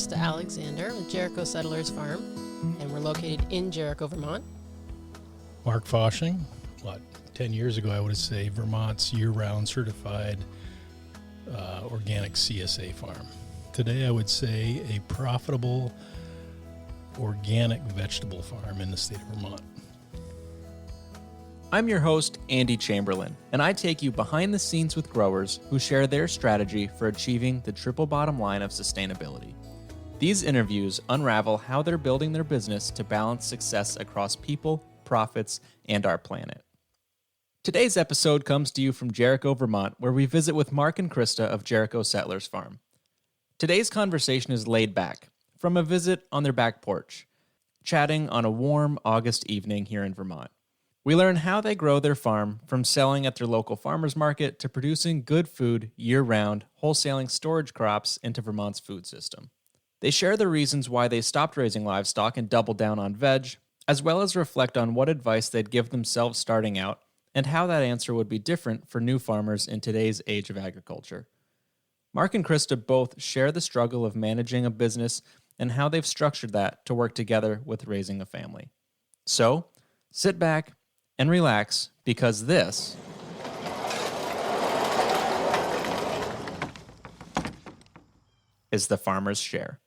Christa Alexander with Jericho Settlers Farm, and we're located in Jericho, Vermont. Mark Fasching, 10 years ago I would say Vermont's year-round certified organic CSA farm. Today I would say a profitable organic vegetable farm in the state of Vermont. I'm your host, Andy Chamberlain, and I take you behind the scenes with growers who share their strategy for achieving the triple bottom line of sustainability. These interviews unravel how they're building their business to balance success across people, profits, and our planet. Today's episode comes to you from Jericho, Vermont, where we visit with Mark and Christa of Jericho Settlers Farm. Today's conversation is laid back, from a visit on their back porch, chatting on a warm August evening here in Vermont. We learn how they grow their farm, from selling at their local farmers market to producing good food year-round, wholesaling storage crops into Vermont's food system. They share the reasons why they stopped raising livestock and doubled down on veg, as well as reflect on what advice they'd give themselves starting out and how that answer would be different for new farmers in today's age of agriculture. Mark and Christa both share the struggle of managing a business and how they've structured that to work together with raising a family. So, sit back and relax, because this is the Farmer's Share.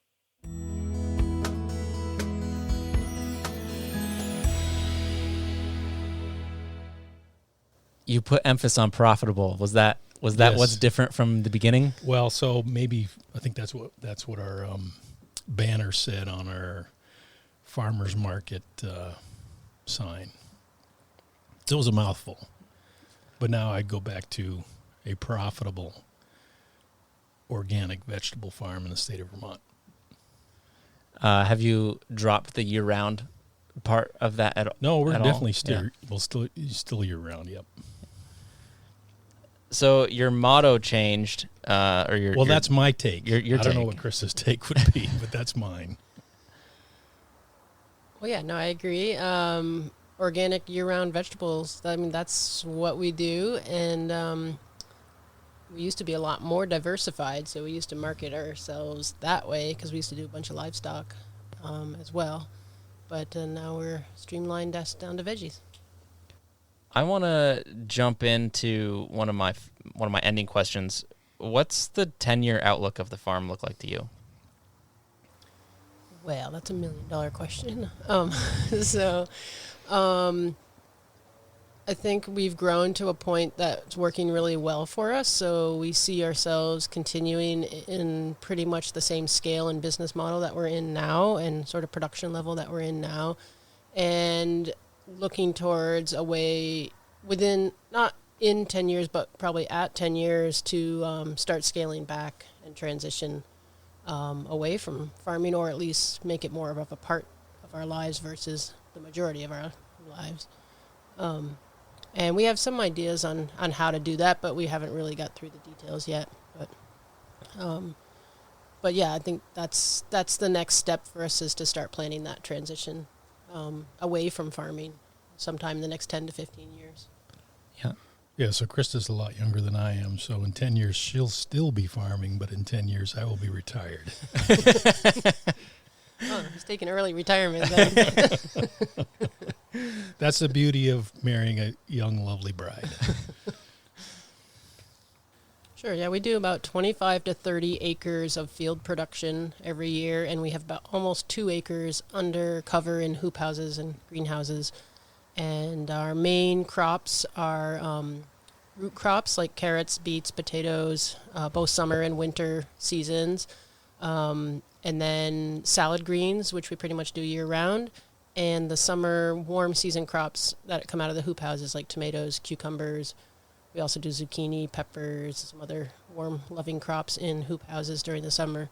You put emphasis on profitable. Was that Yes. What's different from the beginning? Well, so maybe I think that's what our banner said on our farmers market sign. It was a mouthful, but now I go back to a profitable organic vegetable farm in the state of Vermont. Have you dropped the year-round part of that at all? No, we're definitely all? still year round. Yep. So your motto changed, that's my take. Your I don't know take. what Chris's take would be, but that's mine. Well, yeah, no, I agree. Organic year-round vegetables, I mean, that's what we do, and we used to be a lot more diversified, so we used to market ourselves that way because we used to do a bunch of livestock as well. But now we're streamlined down to veggies. I want to jump into one of my ending questions. What's the 10-year outlook of the farm look like to you? Well, that's $1 million question. I think we've grown to a point that's working really well for us. So we see ourselves continuing in pretty much the same scale and business model that we're in now and sort of production level that we're in now. And looking towards a way within, not in 10 years, but probably at 10 years to start scaling back and transition away from farming, or at least make it more of a part of our lives versus the majority of our lives. And we have some ideas on how to do that, but we haven't really got through the details yet. But yeah, I think that's the next step for us, is to start planning that transition away from farming sometime in the next 10 to 15 years. Yeah. Yeah, so Christa's a lot younger than I am, so in 10 years she'll still be farming, but in 10 years I will be retired. Oh, he's taking early retirement then. That's the beauty of marrying a young, lovely bride. Sure, yeah, we do about 25 to 30 acres of field production every year, and we have about almost 2 acres under cover in hoop houses and greenhouses. And our main crops are root crops like carrots, beets, potatoes, both summer and winter seasons. And then salad greens, which we pretty much do year-round, and the summer warm season crops that come out of the hoop houses like tomatoes, cucumbers. We also do zucchini, peppers, some other warm loving crops in hoop houses during the summer.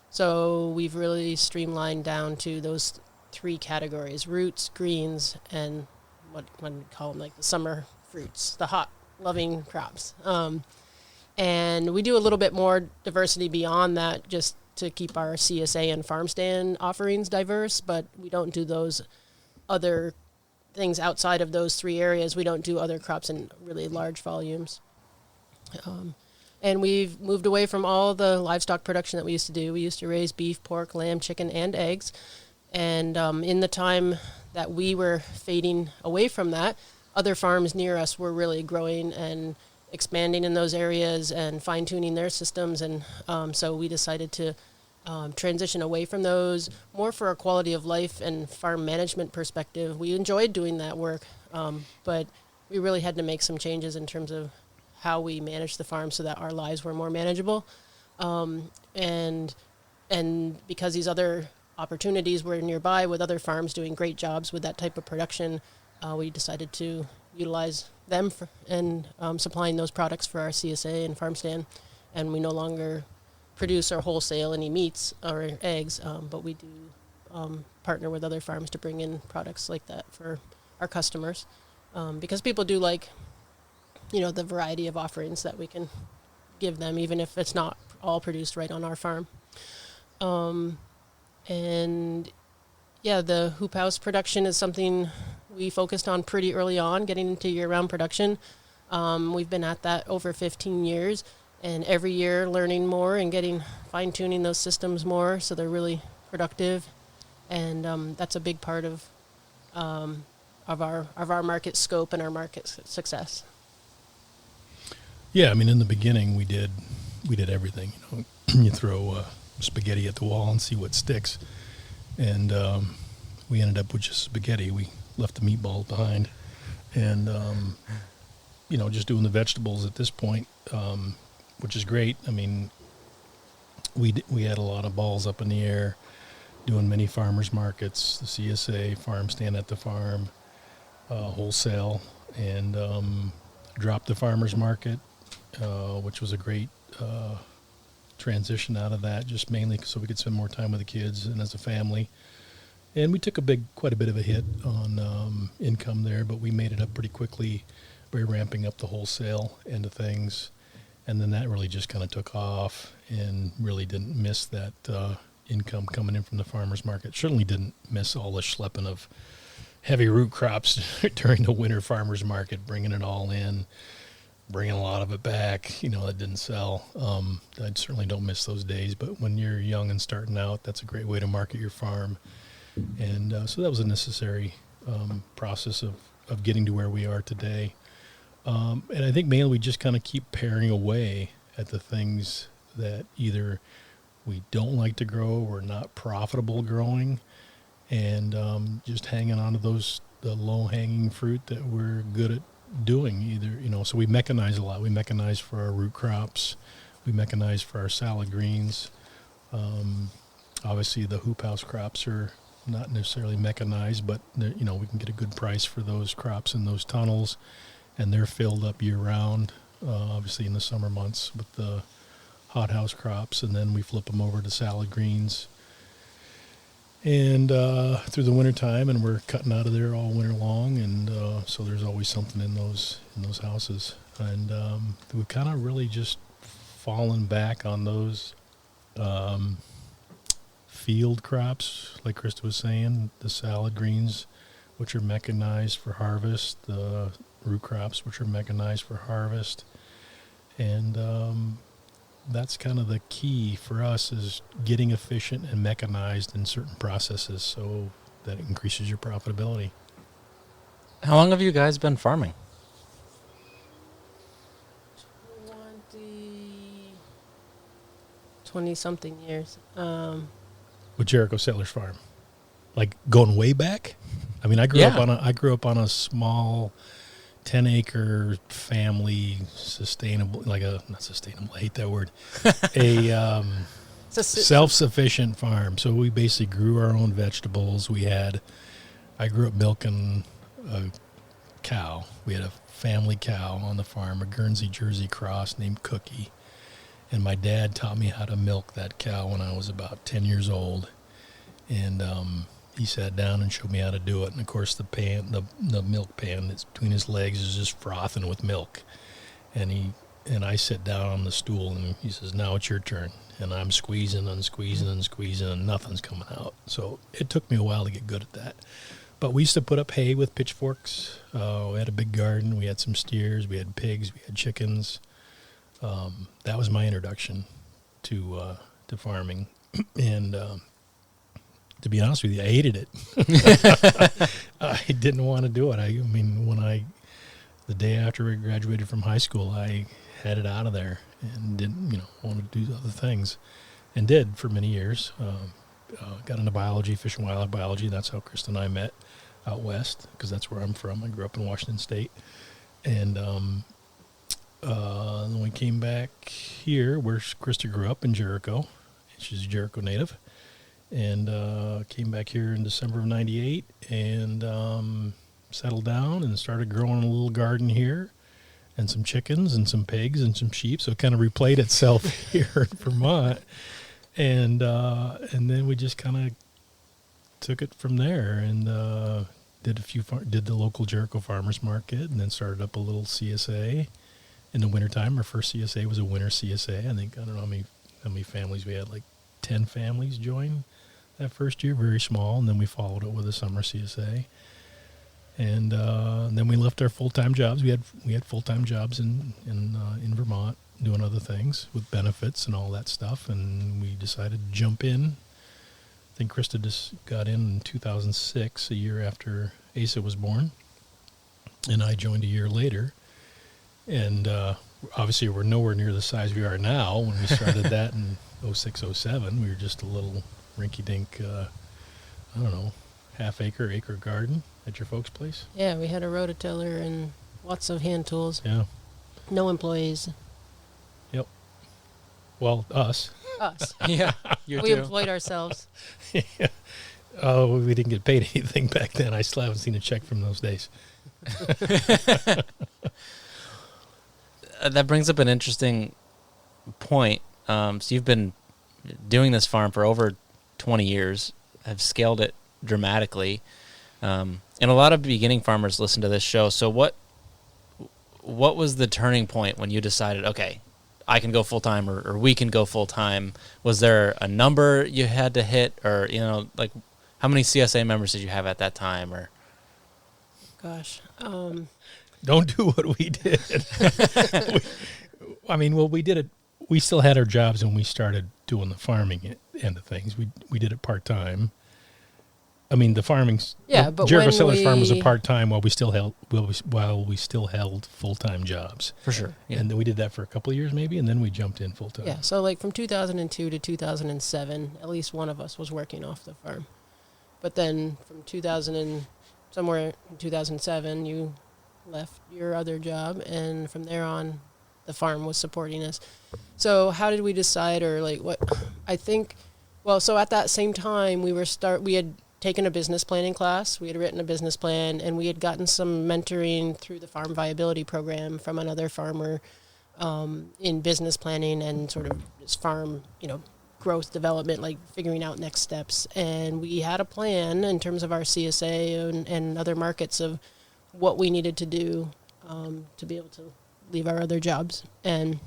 So we've really streamlined down to those 3 categories: roots, greens, and what one would call them like the summer fruits, the hot loving crops. And we do a little bit more diversity beyond that, just to keep our CSA and farm stand offerings diverse, but we don't do those other things outside of those 3 areas. We don't do other crops in really large volumes. And we've moved away from all the livestock production that we used to do. We used to raise beef, pork, lamb, chicken, and eggs. And in the time that we were fading away from that, other farms near us were really growing and expanding in those areas and fine-tuning their systems. And so we decided to transition away from those, more for a quality of life and farm management perspective. We enjoyed doing that work, but we really had to make some changes in terms of how we manage the farm so that our lives were more manageable. And because these other opportunities were nearby with other farms doing great jobs with that type of production, we decided to utilize them and supplying those products for our CSA and farm stand. And we no longer produce or wholesale any meats or eggs, but we do partner with other farms to bring in products like that for our customers, because people do like, the variety of offerings that we can give them, even if it's not all produced right on our farm. And yeah, the hoop house production is something we focused on pretty early on, getting into year-round production. We've been at that over 15 years, and every year learning more and fine-tuning those systems more so they're really productive. And that's a big part of our market scope and our market success. Yeah, I mean, in the beginning, we did everything. You throw spaghetti at the wall and see what sticks, and we ended up with just spaghetti. We left the meatballs behind, and just doing the vegetables at this point, which is great. I mean, we had a lot of balls up in the air, doing many farmers markets, the CSA, farm stand at the farm, wholesale, and dropped the farmers market, which was a great transition out of that, just mainly so we could spend more time with the kids and as a family. And we took quite a bit of a hit on income there, but we made it up pretty quickly by ramping up the wholesale end of things. And then that really just kind of took off and really didn't miss that income coming in from the farmers market. Certainly didn't miss all the schlepping of heavy root crops during the winter farmers market, bringing it all in, bringing a lot of it back, that didn't sell. I certainly don't miss those days, but when you're young and starting out, that's a great way to market your farm. And so that was a necessary process of getting to where we are today. And I think mainly we just kind of keep paring away at the things that either we don't like to grow or not profitable growing, and just hanging on to the low-hanging fruit that we're good at doing. Either, so we mechanize a lot. We mechanize for our root crops. We mechanize for our salad greens. Obviously, the hoop house crops are not necessarily mechanized, but we can get a good price for those crops in those tunnels, and they're filled up year-round, obviously in the summer months with the hothouse crops, and then we flip them over to salad greens and through the winter time, and we're cutting out of there all winter long, and so there's always something in those houses. And we've kind of really just fallen back on those field crops, like Christa was saying, the salad greens, which are mechanized for harvest, the root crops, which are mechanized for harvest. And that's kind of the key for us, is getting efficient and mechanized in certain processes so that it increases your profitability. How long have you guys been farming? 20-something years. With Jericho Settlers Farm, like going way back. I mean, I grew up on a small 10-acre family sustainable, not sustainable, I hate that word, a self-sufficient farm. So we basically grew our own vegetables. I grew up milking a cow. We had a family cow on the farm, a Guernsey Jersey cross named Cookie. And my dad taught me how to milk that cow when I was about 10 years old. And he sat down and showed me how to do it. And, of course, the milk pan that's between his legs is just frothing with milk. And I sit down on the stool, and he says, "Now it's your turn." And I'm squeezing and squeezing and squeezing, and nothing's coming out. So it took me a while to get good at that. But we used to put up hay with pitchforks. We had a big garden. We had some steers. We had pigs. We had chickens. that was my introduction to farming, and to be honest with you, I hated it. I didn't want to do it. I mean, the day after I graduated from high school, I headed out of there and didn't, want to do other things, and did for many years. Got into biology, fish and wildlife biology. That's how Christa and I met out west, because that's where I'm from. I grew up in Washington State, and then we came back here where Christa grew up in Jericho. She's a Jericho native. And came back here in December of 98 and settled down and started growing a little garden here and some chickens and some pigs and some sheep. So it kind of replayed itself here in Vermont. And then we just kind of took it from there and did the local Jericho Farmers Market, and then started up a little CSA in the wintertime. Our first CSA was a winter CSA. I think, I don't know how many families we had, like 10 families join that first year, very small, and then we followed it with a summer CSA. And then we left our full-time jobs. We had full-time jobs in Vermont doing other things with benefits and all that stuff, and we decided to jump in. I think Christa just got in 2006, a year after Asa was born, and I joined a year later. And obviously we're nowhere near the size we are now. When we started that in 06, 07, we were just a little rinky-dink, half-acre garden at your folks' place. Yeah, we had a rototiller and lots of hand tools. Yeah. No employees. Yep. Well, us. Us. Yeah, you We too. employed ourselves. Yeah. Oh, we didn't get paid anything back then. I still haven't seen a check from those days. That brings up an interesting point. So you've been doing this farm for over 20 years, have scaled it dramatically. And a lot of beginning farmers listen to this show. So what was the turning point when you decided, okay, I can go full-time or we can go full-time? Was there a number you had to hit, or, like how many CSA members did you have at that time? Or Gosh. Don't do what we did. We did it. We still had our jobs when we started doing the farming end of things. We did it part-time. I mean, the farming. Yeah, but Jericho when Sellers Farm was a we- part-time while we still held full-time jobs. for sure. Yeah. And then we did that for a couple of years maybe, and then we jumped in full-time. Yeah, so like from 2002 to 2007, at least one of us was working off the farm. But then from somewhere in 2007, you left your other job, and from there on, the farm was supporting us. So how did we decide, or like what? I think, so at that same time, we had taken a business planning class. We had written a business plan, and we had gotten some mentoring through the farm viability program from another farmer in business planning and sort of just farm, growth development, like figuring out next steps. And we had a plan in terms of our CSA and other markets of what we needed to do to be able to leave our other jobs. And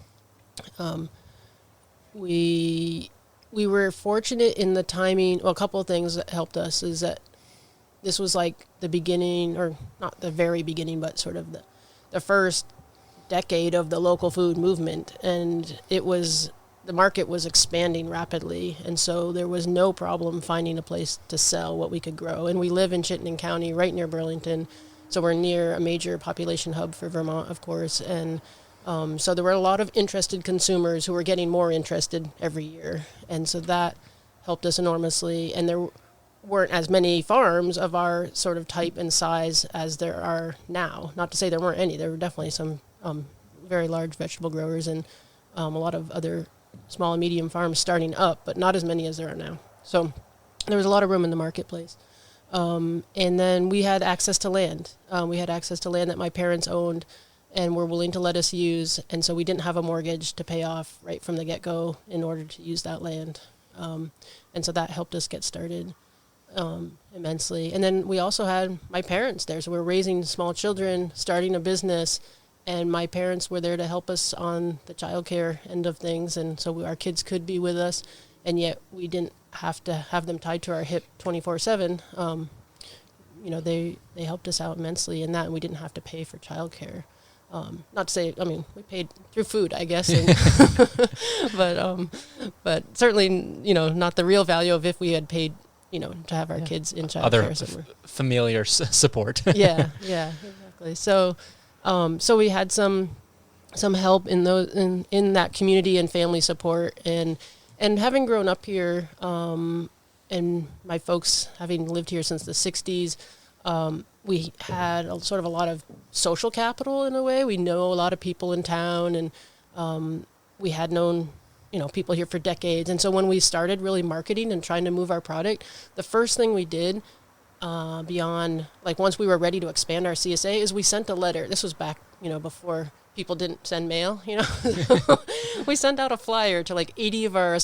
we were fortunate in the timing. Well, a couple of things that helped us is that this was like the beginning, or not the very beginning, but sort of the first decade of the local food movement. And the market was expanding rapidly. And so there was no problem finding a place to sell what we could grow. And we live in Chittenden County, right near Burlington. So we're near a major population hub for Vermont, of course. And so there were a lot of interested consumers who were getting more interested every year. And so that helped us enormously. And there weren't as many farms of our sort of type and size as there are now. Not to say there weren't any. There were definitely some very large vegetable growers and a lot of other small and medium farms starting up, but not as many as there are now. So there was a lot of room in the marketplace. And then we had access to land. We had access to land that my parents owned and were willing to let us use. And so we didn't have a mortgage to pay off right from the get-go in order to use that land. And so that helped us get started immensely. And then we also had my parents there. So we were raising small children, starting a business, and my parents were there to help us on the childcare end of things. And so our kids could be with us, and yet we didn't have to have them tied to our hip 24/7. They helped us out immensely in that, and we didn't have to pay for childcare. Not to say, I mean, we paid through food, I guess, and but certainly, not the real value of if we had paid, to have our kids in child Other care somewhere. familiar support. Yeah, exactly. So, so we had some help in those in that community and family support, and having grown up here, and my folks having lived here since the 60s, we had sort of a lot of social capital in a way. We know a lot of people in town, and we had known, people here for decades. And so when we started really marketing and trying to move our product, the first thing we did beyond, like once we were ready to expand our CSA, is we sent a letter. This was back, before people didn't send mail, We sent out a flyer to like 80 of our,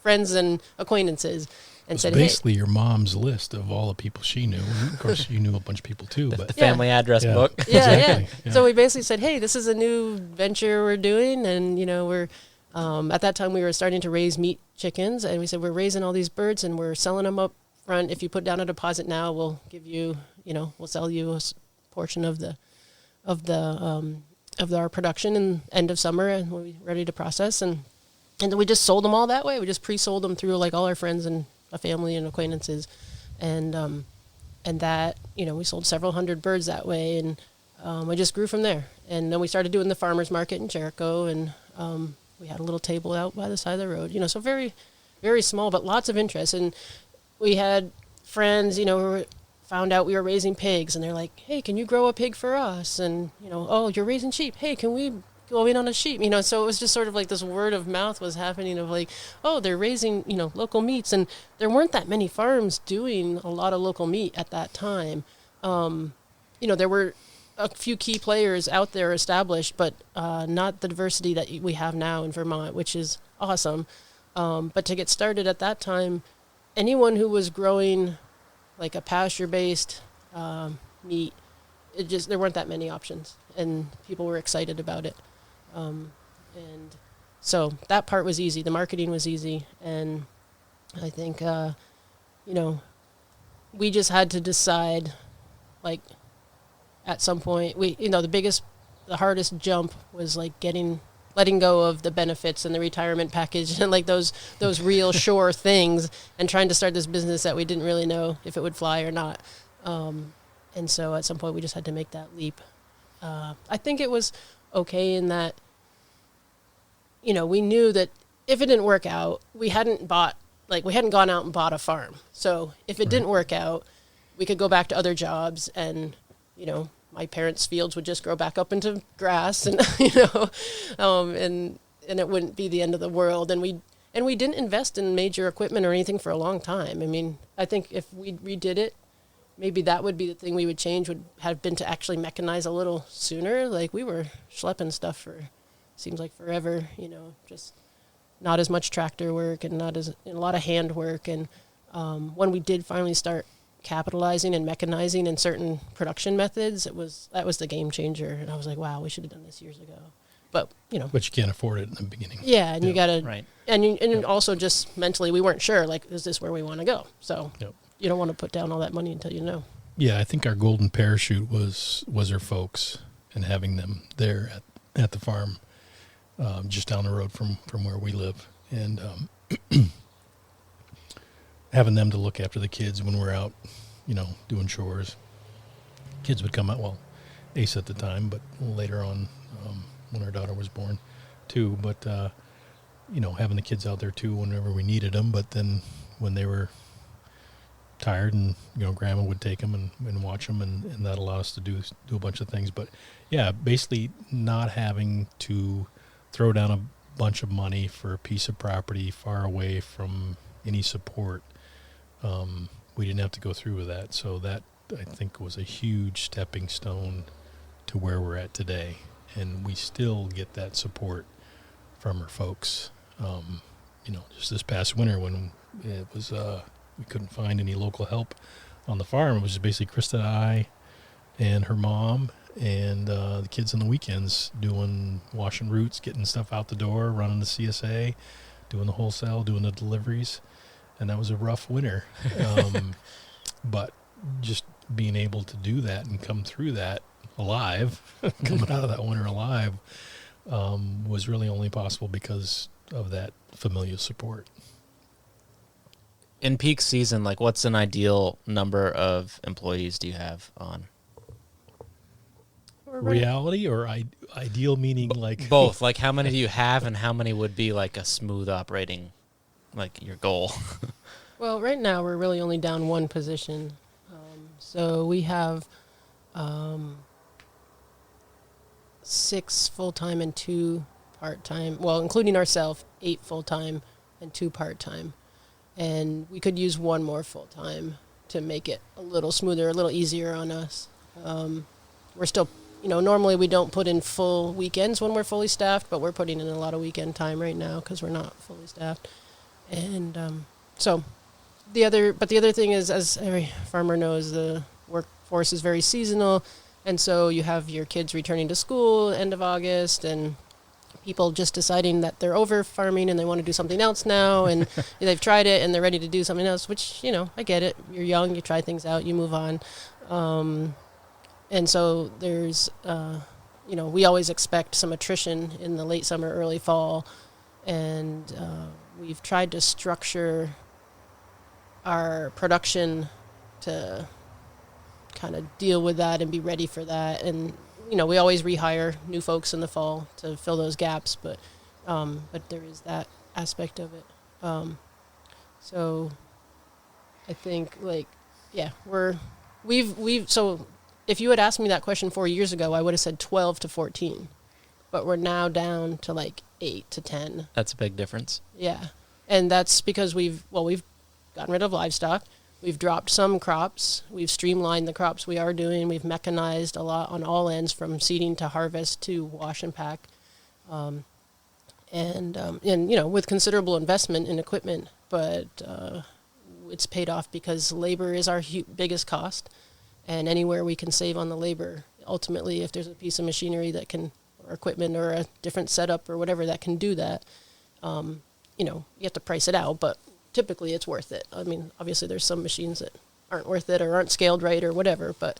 friends and acquaintances, and said, basically your mom's list of all the people she knew. And of course, you knew a bunch of people too. But The family address book. Yeah, Exactly, yeah. So we basically said, hey, this is a new venture we're doing, and we're at that time we were starting to raise meat chickens, and we said we're raising all these birds and we're selling them up front. If you put down a deposit now, we'll give you, we'll sell you a portion of our production in end of summer, and we'll be ready to process, and then we just sold them all that way. We just pre-sold them through like all our friends and a family and acquaintances, and that, we sold several hundred birds that way, and we just grew from there. And then we started doing the farmers market in Jericho, and we had a little table out by the side of the road, so very, very small, but lots of interest. And we had friends, who found out we were raising pigs, and they're like, hey, can you grow a pig for us? And, oh, you're raising sheep. Hey, can we go in on a sheep? So it was just sort of like this word of mouth was happening of like, oh, they're raising, local meats. And there weren't that many farms doing a lot of local meat at that time. There were a few key players out there established, but not the diversity that we have now in Vermont, which is awesome. But to get started at that time, anyone who was growing like a pasture-based meat, there weren't that many options, and people were excited about it. And so that part was easy. The marketing was easy. And I think, we just had to decide, like, at some point, the hardest jump was like letting go of the benefits and the retirement package and like those real sure things, and trying to start this business that we didn't really know if it would fly or not. And so at some point we just had to make that leap. I think it was okay in that, we knew that if it didn't work out, we hadn't gone out and bought a farm. So if it didn't work out, we could go back to other jobs, and, my parents' fields would just grow back up into grass, and, and it wouldn't be the end of the world. And we didn't invest in major equipment or anything for a long time. I mean, I think if we redid it, maybe that would be the thing we would change, would have been to actually mechanize a little sooner. Like, we were schlepping stuff for, seems like forever, just not as much tractor work and a lot of hand work. And when we did finally start capitalizing and mechanizing in certain production methods, that was the game changer. And I was like, wow, we should have done this years ago. But, But you can't afford it in the beginning. Yeah, and you got to... Right. And also just mentally, we weren't sure, like, is this where we want to go? So you don't want to put down all that money until you know. Yeah, I think our golden parachute was our folks, and having them there at the farm, just down the road from where we live, and having them to look after the kids when we're out, doing chores. Kids would come out, well, Ace at the time, but later on, when our daughter was born too, but having the kids out there too whenever we needed them. But then when they were tired, and grandma would take them and watch them, and that allowed us to do a bunch of things. But yeah, basically not having to throw down a bunch of money for a piece of property far away from any support. We didn't have to go through with that. So that, I think, was a huge stepping stone to where we're at today. And we still get that support from our folks. Just this past winter when it was, we couldn't find any local help on the farm, it was just basically Christa and I and her mom and the kids on the weekends doing washing roots, getting stuff out the door, running the CSA, doing the wholesale, doing the deliveries. And that was a rough winter. But just being able to do that and come through that alive, coming out of that winter alive, was really only possible because of that familial support. In peak season, like what's an ideal number of employees do you have on? Reality or ideal, meaning like Both. Like how many do you have and how many would be like a smooth operating, like your goal? Well, right now we're really only down one position. So we have 6 full-time and 2 part-time. Well, including ourselves, 8 full-time and 2 part-time. And we could use 1 more full-time to make it a little smoother, a little easier on us. We're still, normally we don't put in full weekends when we're fully staffed, but we're putting in a lot of weekend time right now because we're not fully staffed. And so the other thing is, as every farmer knows, the workforce is very seasonal. And so you have your kids returning to school end of August and people just deciding that they're over farming and they want to do something else now. And they've tried it and they're ready to do something else, which, I get it. You're young, you try things out, you move on. And so there's, we always expect some attrition in the late summer, early fall. And we've tried to structure our production to kind of deal with that and be ready for that. And we always rehire new folks in the fall to fill those gaps, but there is that aspect of it. So I think so if you had asked me that question 4 years ago, I would have said 12 to 14, but we're now down to 8 to 10. That's a big difference. Yeah. And that's because we've gotten rid of livestock. We've dropped some crops. We've streamlined the crops we are doing. We've mechanized a lot on all ends, from seeding to harvest to wash and pack. And with considerable investment in equipment, but it's paid off because labor is our biggest cost. And anywhere we can save on the labor, ultimately, if there's a piece of machinery that can, or equipment or a different setup or whatever that can do that, you have to price it out, but typically it's worth it. I mean, obviously there's some machines that aren't worth it or aren't scaled right or whatever, but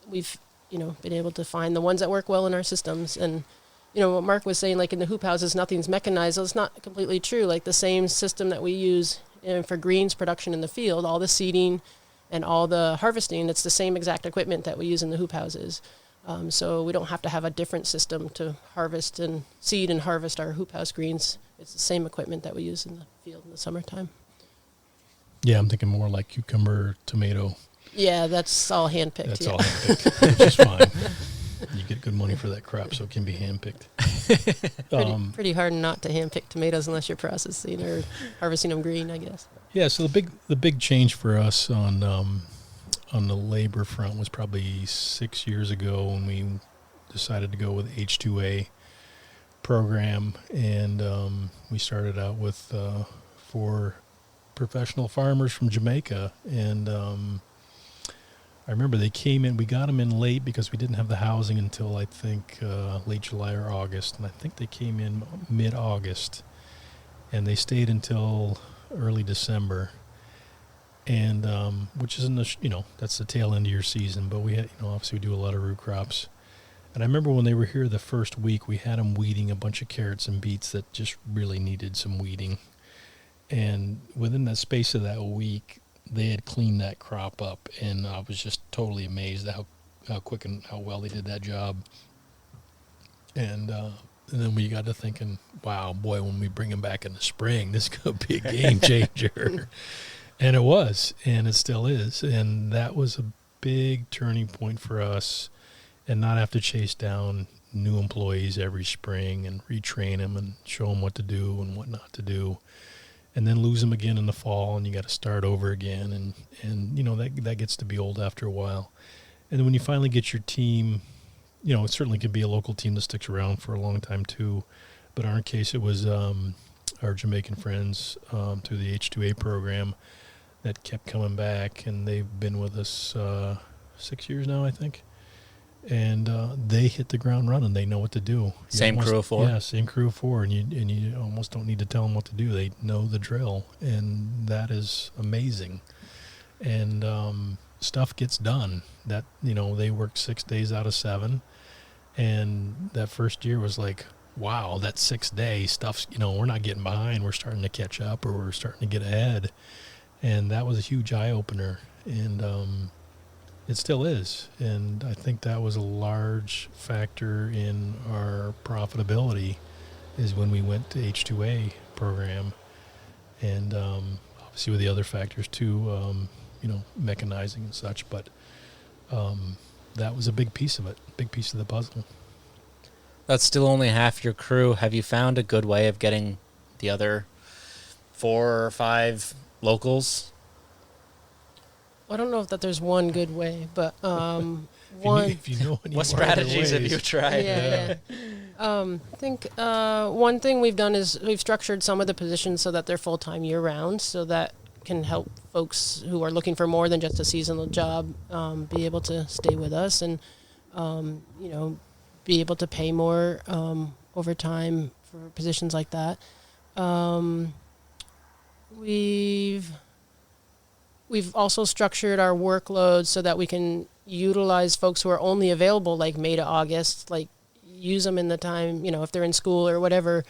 we've, been able to find the ones that work well in our systems. And, what Mark was saying, in the hoop houses, nothing's mechanized. Well, it's not completely true. The same system that we use for greens production in the field, all the seeding and all the harvesting, it's the same exact equipment that we use in the hoop houses. So we don't have to have a different system to harvest and seed and harvest our hoop house greens. It's the same equipment that we use in the field in the summertime. Yeah, I'm thinking more like cucumber, tomato. Yeah, that's all hand-picked. That's yeah. all hand-picked, which is fine. You get good money for that crop, so it can be hand-picked. Pretty hard not to hand-pick tomatoes unless you're processing or harvesting them green, I guess. Yeah, so the big change for us on the labor front was probably 6 years ago when we decided to go with H2A program, and we started out with 4 professional farmers from Jamaica, and I remember they came in. We got them in late because we didn't have the housing until I think late July or August, and I think they came in mid-August, and they stayed until early December. And which isn't that's the tail end of your season, but we had obviously we do a lot of root crops. And I remember when they were here the first week, we had them weeding a bunch of carrots and beets that just really needed some weeding. And within the space of that week, they had cleaned that crop up, and I was just totally amazed at how quick and how well they did that job. And then we got to thinking, wow, boy, when we bring them back in the spring, this could be a game changer. And it was, and it still is. And that was a big turning point for us, and not have to chase down new employees every spring and retrain them and show them what to do and what not to do, and then lose them again in the fall, and you got to start over again. And that gets to be old after a while. And then when you finally get your team, it certainly could be a local team that sticks around for a long time too. But in our case, it was our Jamaican friends through the H2A program that kept coming back, and they've been with us 6 years now, I think. And they hit the ground running. They know what to do. Same crew of 4? Yeah, same crew of 4, and you almost don't need to tell them what to do. They know the drill, and that is amazing. And stuff gets done. That, they worked 6 days out of 7. And that first year was like, wow, that 6th day stuff's, we're not getting behind. We're starting to catch up, or we're starting to get ahead. And that was a huge eye opener. And it still is. And I think that was a large factor in our profitability, is when we went to H2A program. And obviously with the other factors too, mechanizing and such. But that was a big piece of it, big piece of the puzzle. That's still only half your crew. Have you found a good way of getting the other 4 or 5 locals? I don't know if that there's one good way, but If you know any what strategies have ways. you tried? Yeah. I think one thing we've done is we've structured some of the positions so that they're full-time year-round, so that can help folks who are looking for more than just a seasonal job be able to stay with us and, be able to pay more overtime for positions like that. We've also structured our workload so that we can utilize folks who are only available like May to August, like use them in the time, if they're in school or whatever,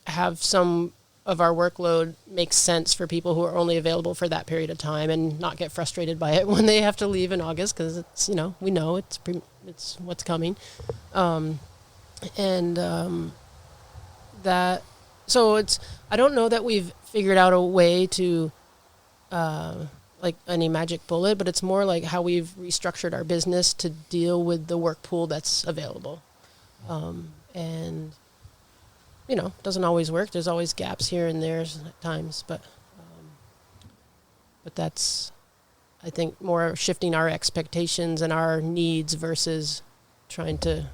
have some of our workload make sense for people who are only available for that period of time and not get frustrated by it when they have to leave in August, because it's, we know it's what's coming. I don't know that we've figured out a way to, like any magic bullet, but it's more like how we've restructured our business to deal with the work pool that's available. Doesn't always work. There's always gaps here and there at times, but that's, I think, more shifting our expectations and our needs versus trying to,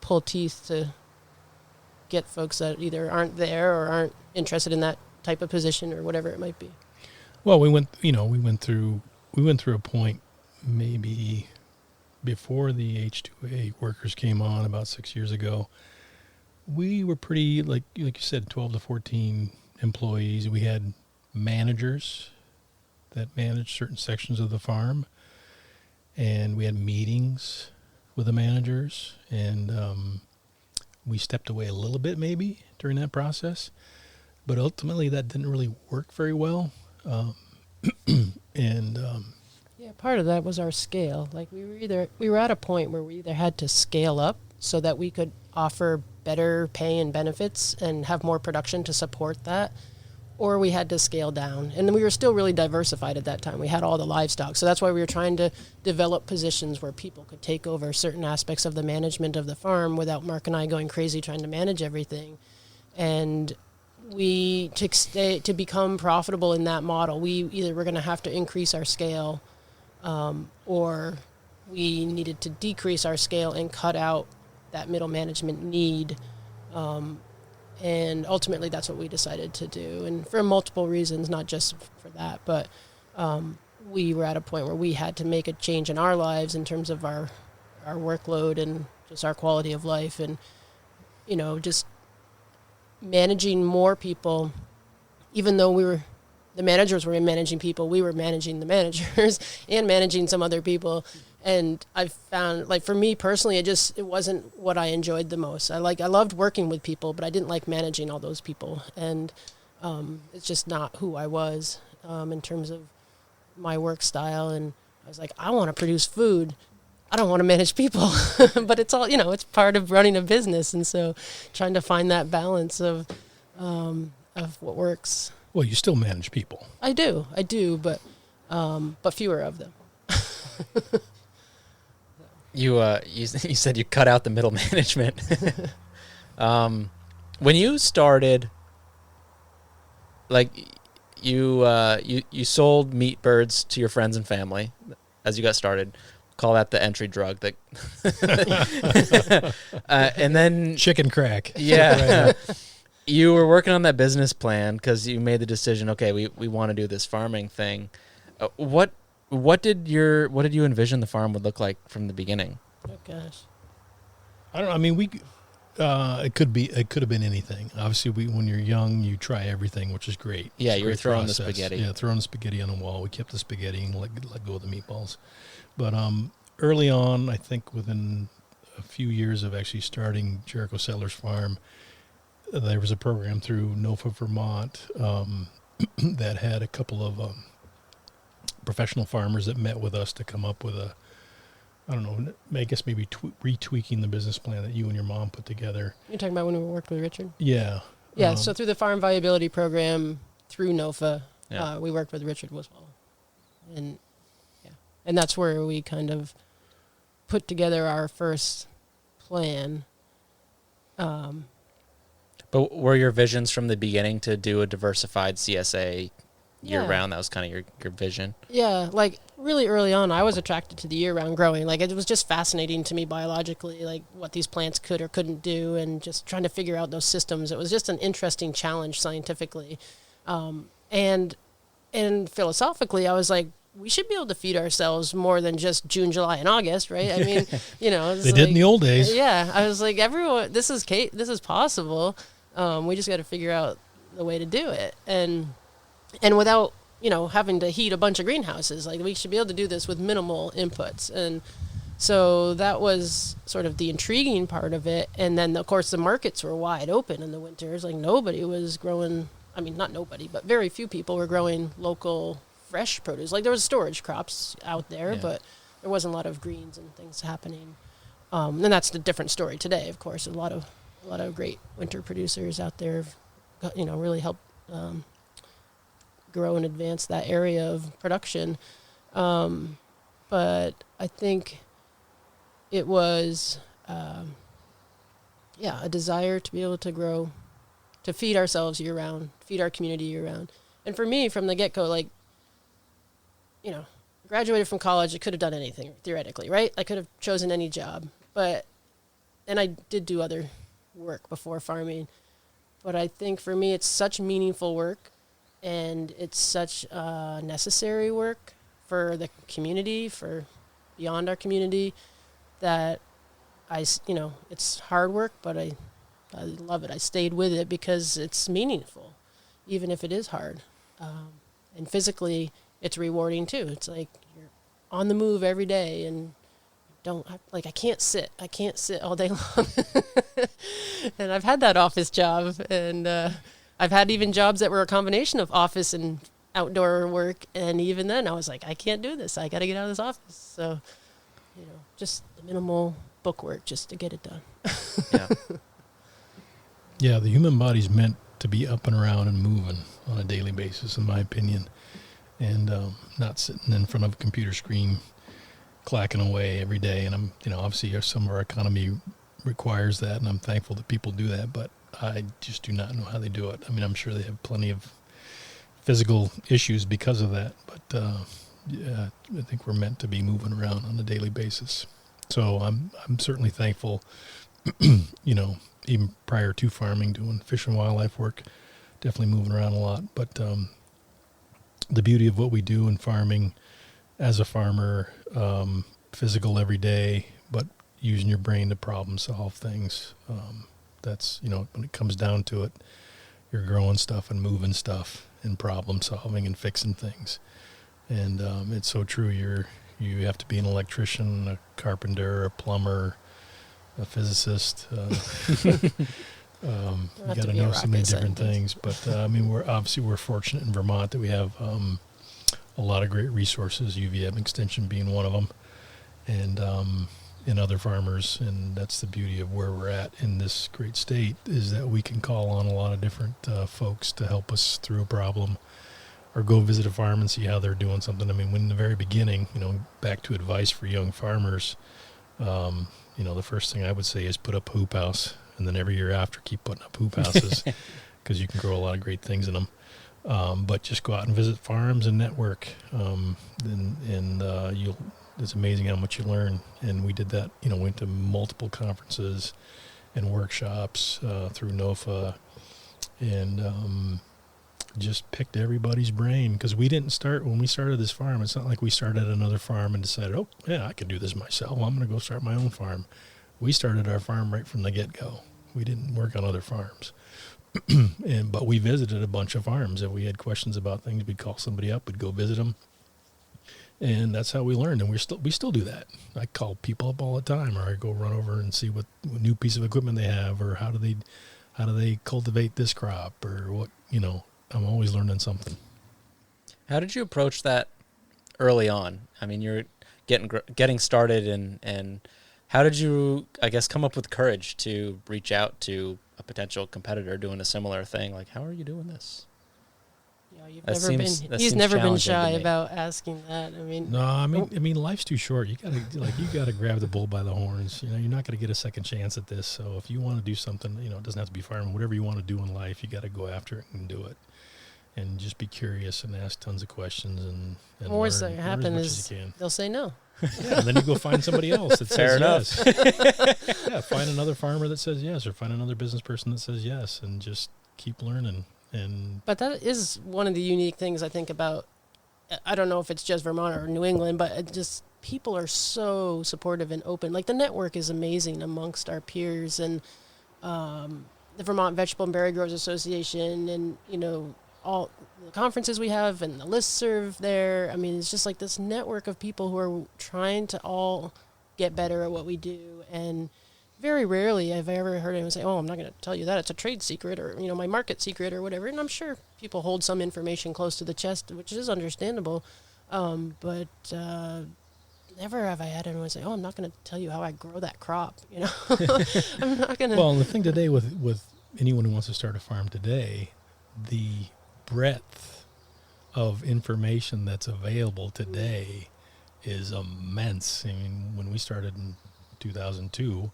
pull teeth to get folks that either aren't there or aren't interested in that type of position or whatever it might be. Well, we went through a point maybe before the H2A workers came on about 6 years ago. We were pretty, like you said, 12 to 14 employees. We had managers that managed certain sections of the farm, and we had meetings with the managers, and we stepped away a little bit maybe during that process, but ultimately that didn't really work very well. Part of that was our scale. Like we were at a point where we either had to scale up so that we could offer better pay and benefits and have more production to support that, or we had to scale down. And we were still really diversified at that time. We had all the livestock. So that's why we were trying to develop positions where people could take over certain aspects of the management of the farm without Mark and I going crazy trying to manage everything. And to become profitable in that model, we either were going to have to increase our scale, or we needed to decrease our scale and cut out that middle management need. And ultimately that's what we decided to do. And for multiple reasons, not just for that, but we were at a point where we had to make a change in our lives in terms of our workload and just our quality of life. And, just managing more people, even though the managers were managing people, we were managing the managers and managing some other people. And I found, like, for me personally, it wasn't what I enjoyed the most. I loved working with people, but I didn't like managing all those people. And it's just not who I was in terms of my work style. And I was like, I want to produce food. I don't want to manage people. But it's all, it's part of running a business. And so trying to find that balance of what works. Well, you still manage people. I do, but fewer of them. You said you cut out the middle management. When you started, like you sold meat birds to your friends and family as you got started. Call that the entry drug. And then chicken crack. Yeah. Right. You were working on that business plan because you made the decision. Okay, we want to do this farming thing. What did you envision the farm would look like from the beginning? Oh gosh. I don't know. I mean, It could have been anything. Obviously, when you're young, you try everything, which is great. Yeah, It's a you were great throwing process. the spaghetti. Yeah, throwing the spaghetti on the wall. We kept the spaghetti and let go of the meatballs. But early on, I think within a few years of actually starting Jericho Settlers Farm, there was a program through Jericho Vermont that had a couple of professional farmers that met with us to come up with I don't know, I guess maybe retweaking the business plan that you and your mom put together. You're talking about when we worked with Richard? Yeah. Yeah, so through the Farm Viability Program, through NOFA, Yeah. we worked with Richard as well. And that's where we kind of put together our first plan. But were your visions from the beginning to do a diversified CSA year-round? That was kind of your vision? Yeah, like really early on, I was attracted to the year-round growing. Like it was just fascinating to me biologically, like what these plants could or couldn't do, and just trying to figure out those systems. It was just an interesting challenge scientifically. And philosophically, I was like, we should be able to feed ourselves more than just June, July, and August, right? I mean, they did in the old days. Yeah, I was like, everyone, this is possible. We just got to figure out the way to do it, and without having to heat a bunch of greenhouses. Like we should be able to do this with minimal inputs, and so that was sort of the intriguing part of it. And then of course the markets were wide open in the winters. Like nobody was growing. I mean, not nobody, but very few people were growing local fresh produce. Like there was storage crops out there, but there wasn't a lot of greens and things happening. And that's a different story today. Of course, a lot of great winter producers out there, really helped grow and advance that area of production. But I think it was, a desire to be able to grow, to feed ourselves year round, feed our community year round. And for me, from the get-go, graduated from college, I could have done anything, theoretically, right? I could have chosen any job. And I did do other work before farming. But I think for me, it's such meaningful work, and it's such necessary work for the community, for beyond our community, that it's hard work, but I love it. I stayed with it because it's meaningful, even if it is hard. And physically, it's rewarding too. It's like you're on the move every day, and I can't sit all day long. And I've had that office job, and I've had even jobs that were a combination of office and outdoor work. And even then I was like, I can't do this. I got to get out of this office. So, just the minimal book work just to get it done. Yeah. Yeah, the human body's meant to be up and around and moving on a daily basis, in my opinion, and not sitting in front of a computer screen clacking away every day. And I'm, obviously some of our economy requires that, and I'm thankful that people do that, but I just do not know how they do it. I mean, I'm sure they have plenty of physical issues because of that, but I think we're meant to be moving around on a daily basis. So I'm certainly thankful, even prior to farming, doing fish and wildlife work, definitely moving around a lot. But the beauty of what we do in farming as a farmer, physical every day, but using your brain to problem solve things. That's, when it comes down to it, you're growing stuff and moving stuff and problem solving and fixing things. And it's so true. You have to be an electrician, a carpenter, a plumber, a physicist. You got to know so many different things. But we're fortunate in Vermont that we have a lot of great resources. UVM Extension being one of them, and other farmers. And that's the beauty of where we're at in this great state, is that we can call on a lot of different folks to help us through a problem, or go visit a farm and see how they're doing something. I mean, when in the very beginning, back to advice for young farmers, the first thing I would say is put up a hoop house, and then every year after keep putting up hoop houses, because you can grow a lot of great things in them. But just go out and visit farms and network, it's amazing how much you learn. And we did that, went to multiple conferences and workshops through NOFA, and just picked everybody's brain, because when we started this farm, it's not like we started another farm and decided, I can do this myself, I'm going to go start my own farm. We started our farm right from the get-go, We didn't work on other farms. But we visited a bunch of farms. If we had questions about things, we'd call somebody up, we'd go visit them. And that's how we learned. And we still do that. I call people up all the time, or I go run over and see what new piece of equipment they have, or how do they cultivate this crop, or what, I'm always learning something. How did you approach that early on? I mean, you're getting started, and how did you, I guess, come up with courage to reach out to a potential competitor doing a similar thing? Like, how are you doing this? He's never been shy about asking that. No, I mean, life's too short. You gotta grab the bull by the horns. You're not gonna get a second chance at this. So if you want to do something, it doesn't have to be farming. Whatever you want to do in life, you got to go after it and do it. And just be curious and ask tons of questions and worst learn that happen as is you can. They'll say no. Yeah, and then you go find somebody else that says yes. Yeah, find another farmer that says yes, or find another business person that says yes, and just keep learning. But that is one of the unique things I think about, I don't know if it's just Vermont or New England, but people are so supportive and open. Like, the network is amazing amongst our peers, and the Vermont Vegetable and Berry Growers Association, and, all the conferences we have and the listserv there. I mean, it's just like this network of people who are trying to all get better at what we do. And very rarely have I ever heard anyone say, "Oh, I'm not going to tell you that. It's a trade secret," or, my market secret or whatever. And I'm sure people hold some information close to the chest, which is understandable. But never have I had anyone say, "Oh, I'm not going to tell you how I grow that crop." I'm not going to. Well, the thing today with anyone who wants to start a farm today, the breadth of information that's available today is immense. I mean, when we started in 2002,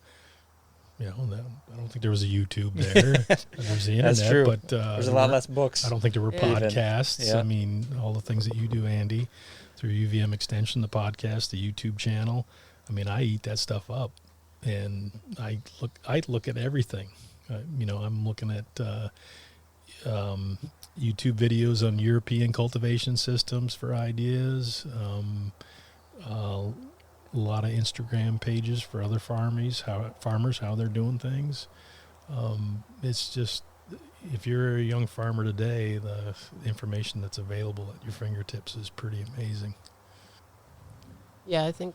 I don't think there was a YouTube there. There was the internet. That's true. But there's a lot less books. I don't think there were podcasts. Yeah. I mean, all the things that you do, Andy, through UVM Extension, the podcast, the YouTube channel. I mean, I eat that stuff up, and I look at everything. I'm looking at YouTube videos on European cultivation systems for ideas. A lot of Instagram pages for other farmers, how they're doing things. It's just, if you're a young farmer today, the information that's available at your fingertips is pretty amazing. Yeah, I think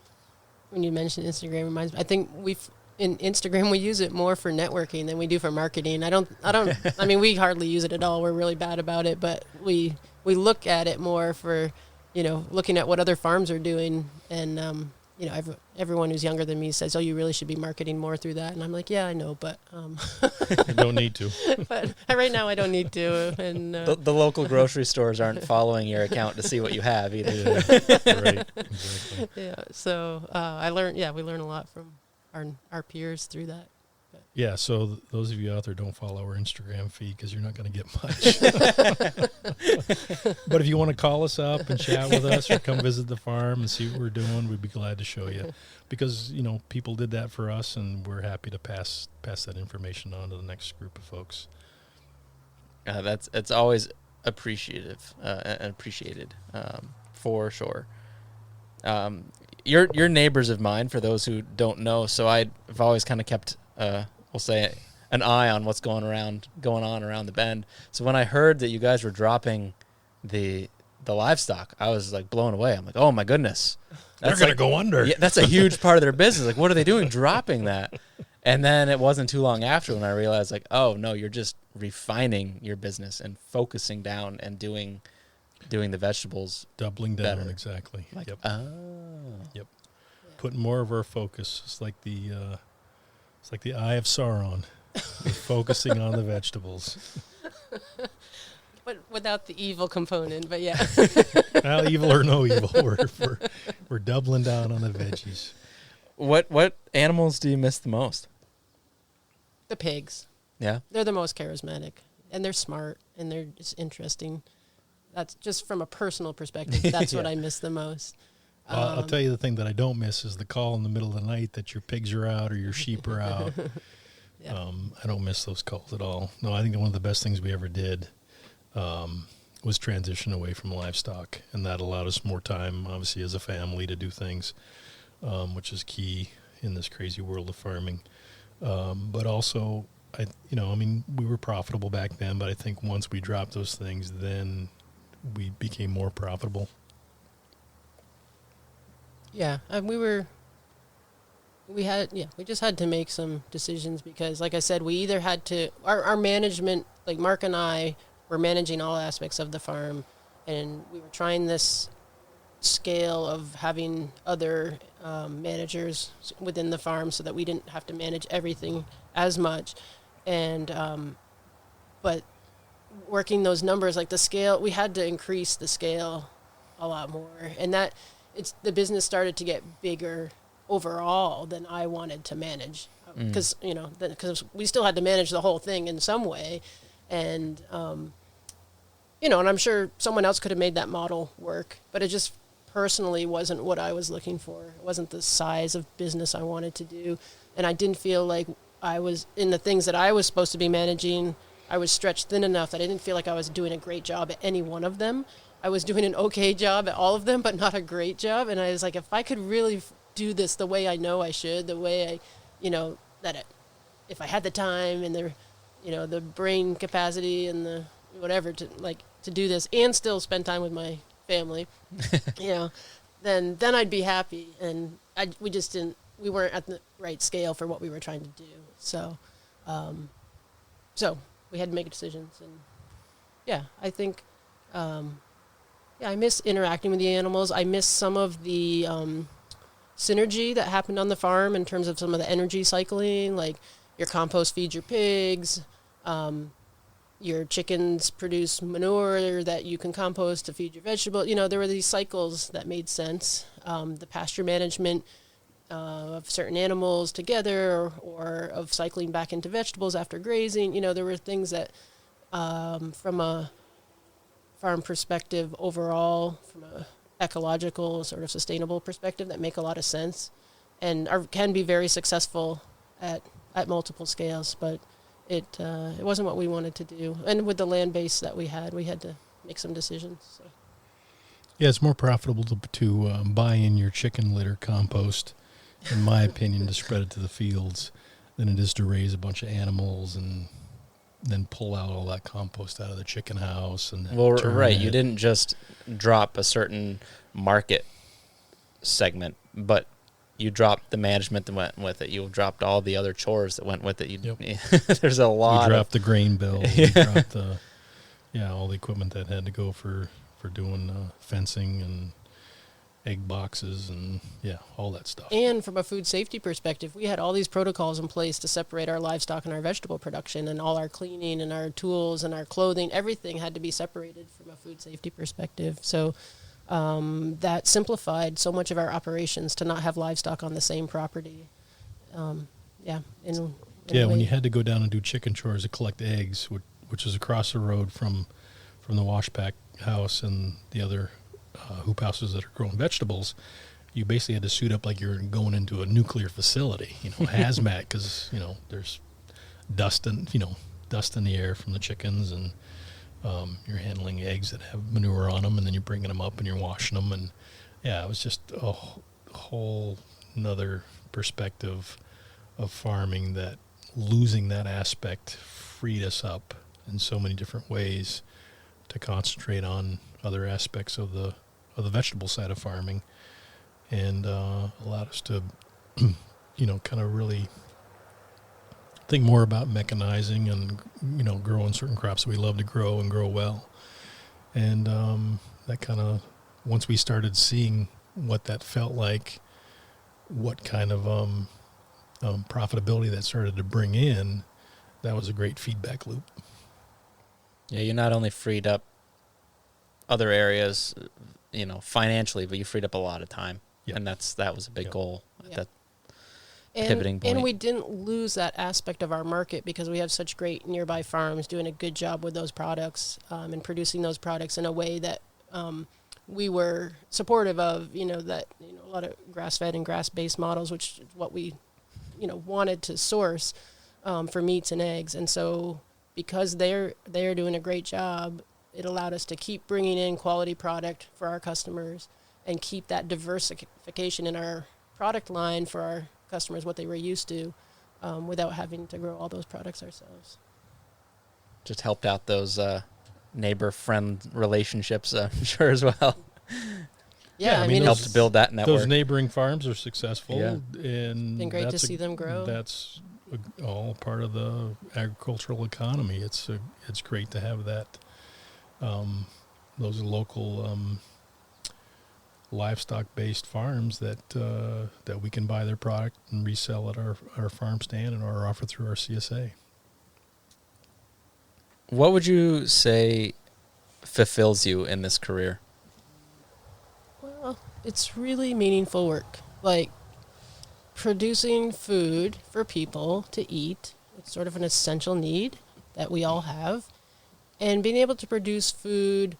when you mentioned Instagram, reminds me. I think in Instagram we use it more for networking than we do for marketing. I mean, we hardly use it at all. We're really bad about it, but we look at it more for, looking at what other farms are doing. And everyone who's younger than me says, "Oh, you really should be marketing more through that." And I'm like, "Yeah, I know, but you don't need to." But right now I don't need to. And the local grocery stores aren't following your account to see what you have either. Yeah. Right. Exactly. Yeah. So we learn a lot from our peers through that. Yeah, so those of you out there, don't follow our Instagram feed because you're not going to get much. But if you want to call us up and chat with us, or come visit the farm and see what we're doing, we'd be glad to show you. Because, people did that for us, and we're happy to pass that information on to the next group of folks. It's always appreciative and appreciated, for sure. You're neighbors of mine, for those who don't know, so I've always kind of kept we'll say an eye on what's going on around the bend. So when I heard that you guys were dropping the livestock, I was like blown away. I'm like, oh my goodness, they're gonna go under. Yeah, that's a huge part of their business. Like, what are they doing dropping that? And then it wasn't too long after when I realized, like, oh no, you're just refining your business and focusing down and doing the vegetables, doubling down better. Exactly. Like, yep. Oh. Yep. Putting more of our focus. It's like the eye of Sauron. We're focusing on the vegetables. But without the evil component, but yeah. Well, evil or no evil, we're doubling down on the veggies. What animals do you miss the most? The pigs. Yeah. They're the most charismatic, and they're smart, and they're just interesting. That's just from a personal perspective. That's what I miss the most. I'll tell you the thing that I don't miss is the call in the middle of the night that your pigs are out or your sheep are out. Yeah. I don't miss those calls at all. No, I think one of the best things we ever did was transition away from livestock, and that allowed us more time, obviously, as a family to do things, which is key in this crazy world of farming. But also, I mean, we were profitable back then, but I think once we dropped those things, then we became more profitable. Yeah, we just had to make some decisions because, like I said, we either had to, our management, like Mark and I were managing all aspects of the farm, and we were trying this scale of having other managers within the farm so that we didn't have to manage everything as much. And but working those numbers, like the scale, we had to increase the scale a lot more, and that the business started to get bigger overall than I wanted to manage, because because we still had to manage the whole thing in some way, and and I'm sure someone else could have made that model work, but it just personally wasn't what I was looking for. It wasn't the size of business I wanted to do, and I didn't feel like I was in the things that I was supposed to be managing. I was stretched thin enough that I didn't feel like I was doing a great job at any one of them. I was doing an okay job at all of them, but not a great job. And I was like, if I could really do this the way I know I should, the way if I had the time and the brain capacity and the whatever to do this and still spend time with my family, then I'd be happy. And we weren't at the right scale for what we were trying to do. So we had to make decisions. And I think, I miss interacting with the animals. I miss some of the synergy that happened on the farm in terms of some of the energy cycling, like your compost feeds your pigs, your chickens produce manure that you can compost to feed your vegetable. There were these cycles that made sense. The pasture management of certain animals together, or of cycling back into vegetables after grazing. There were things that, from a farm perspective overall, from a ecological sort of sustainable perspective, that make a lot of sense and can be very successful at multiple scales, but it wasn't what we wanted to do. And with the land base that we had to make some decisions. So. Yeah, it's more profitable to buy in your chicken litter compost, in my opinion, to spread it to the fields than it is to raise a bunch of animals and then pull out all that compost out of the chicken house. And right, you didn't just drop a certain market segment, but you dropped the management that went with it. You dropped all the other chores that went with it. There's a lot. You dropped the grain bill. You dropped all the equipment that had to go for doing fencing and egg boxes and all that stuff. And from a food safety perspective, we had all these protocols in place to separate our livestock and our vegetable production, and all our cleaning and our tools and our clothing, everything had to be separated from a food safety perspective. So that simplified so much of our operations to not have livestock on the same property. When you had to go down and do chicken chores to collect eggs, which is across the road from the wash pack house and the other hoop houses that are growing vegetables, you basically had to suit up like you're going into a nuclear facility, hazmat, because there's dust in the air from the chickens, and you're handling eggs that have manure on them, and then you're bringing them up and you're washing them, and it was just a whole another perspective of farming, that losing that aspect freed us up in so many different ways to concentrate on other aspects of the vegetable side of farming, and allowed us to, kind of really think more about mechanizing and, growing certain crops that we love to grow and grow well. And that kind of, once we started seeing what that felt like, what kind of profitability that started to bring in, that was a great feedback loop. Yeah, you not only freed up other areas, financially, but you freed up a lot of time. Yep. And that was a big goal at that pivoting point. And we didn't lose that aspect of our market, because we have such great nearby farms doing a good job with those products, and producing those products in a way that we were supportive of, a lot of grass-fed and grass-based models, which is what we, wanted to source for meats and eggs. And so because they're doing a great job, it allowed us to keep bringing in quality product for our customers and keep that diversification in our product line for our customers, what they were used to, without having to grow all those products ourselves. Just helped out those neighbor-friend relationships, I'm sure, as well. Yeah, I I mean, mean, Helped it's build that network. Those neighboring farms are successful, Yeah. and been great to that's see them grow. That's all part of the agricultural economy. It's great to have that. Those local livestock-based farms that we can buy their product and resell at our farm stand and or offer through our CSA. What would you say fulfills you in this career? Well, it's really meaningful work. Like producing food for people to eat. It's sort of an essential need that we all have. And being able to produce food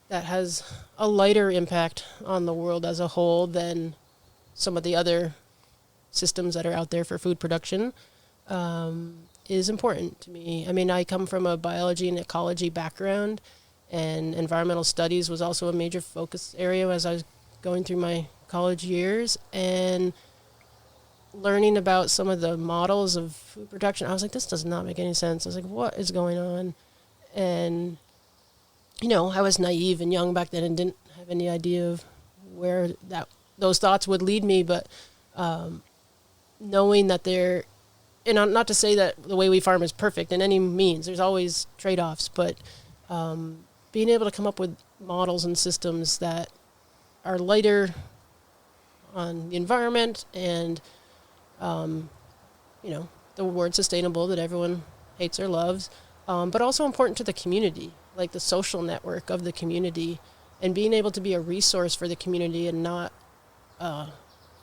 that has a lighter impact on the world as a whole than some of the other systems that are out there for food production is important to me. I mean, I come from a biology and ecology background, and environmental studies was also a major focus area as I was going through my college years. And learning about some of the models of food production, I was like, this does not make any sense. I was like, what is going on? And, you know, I was naive and young back then and didn't have any idea of where those thoughts would lead me. But knowing that they're, and not to say that the way we farm is perfect in any means, there's always trade-offs, but being able to come up with models and systems that are lighter on the environment and, you know, the word sustainable that everyone hates or loves, but also important to the community, like the social network of the community, and being able to be a resource for the community and not a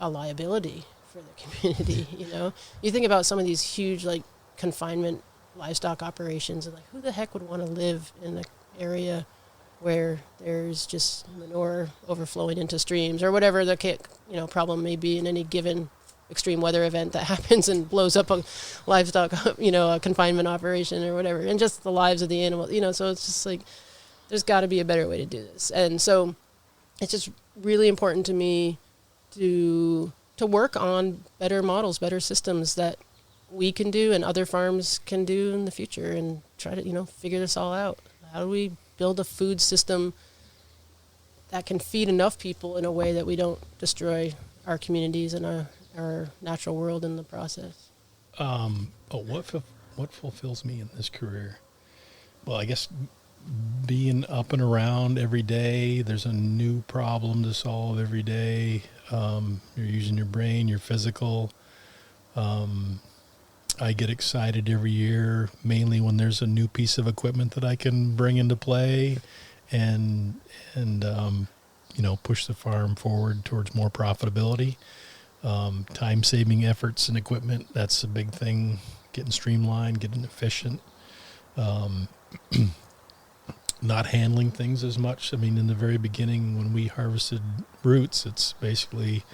liability for the community. You know, you think about some of these huge like confinement livestock operations, and like who the heck would want to live in an area where there's just manure overflowing into streams or whatever the problem may be in any given extreme weather event that happens and blows up a livestock, a confinement operation or whatever, and just the lives of the animals, so it's just like, there's got to be a better way to do this. And so it's just really important to me to work on better models, better systems that we can do and other farms can do in the future, and try to, figure this all out. How do we build a food system that can feed enough people in a way that we don't destroy our communities and our natural world in the process? What fulfills me in this career? Well, I guess being up and around every day. There's a new problem to solve every day. You're using your brain, your physical. I get excited every year, mainly when there's a new piece of equipment that I can bring into play and push the farm forward towards more profitability. Time-saving efforts and equipment, that's a big thing. Getting streamlined, getting efficient. Not handling things as much. I mean, in the very beginning when we harvested roots, it's basically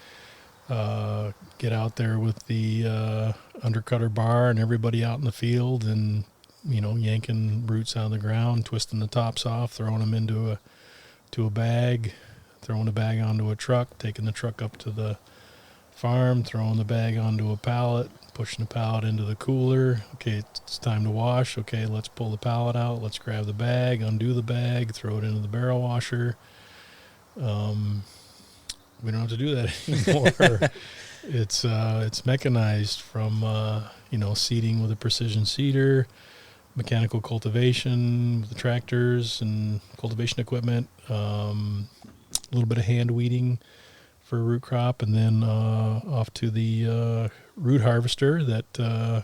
get out there with the undercutter bar and everybody out in the field and, yanking roots out of the ground, twisting the tops off, throwing them into a bag, throwing the bag onto a truck, taking the truck up to the farm, throwing the bag onto a pallet, pushing the pallet into the cooler. Okay, it's time to wash. Okay, let's pull the pallet out. Let's grab the bag, undo the bag, throw it into the barrel washer. We don't have to do that anymore. It's mechanized from seeding with a precision seeder, mechanical cultivation with the tractors and cultivation equipment, a little bit of hand weeding for root crop, and then off to the root harvester that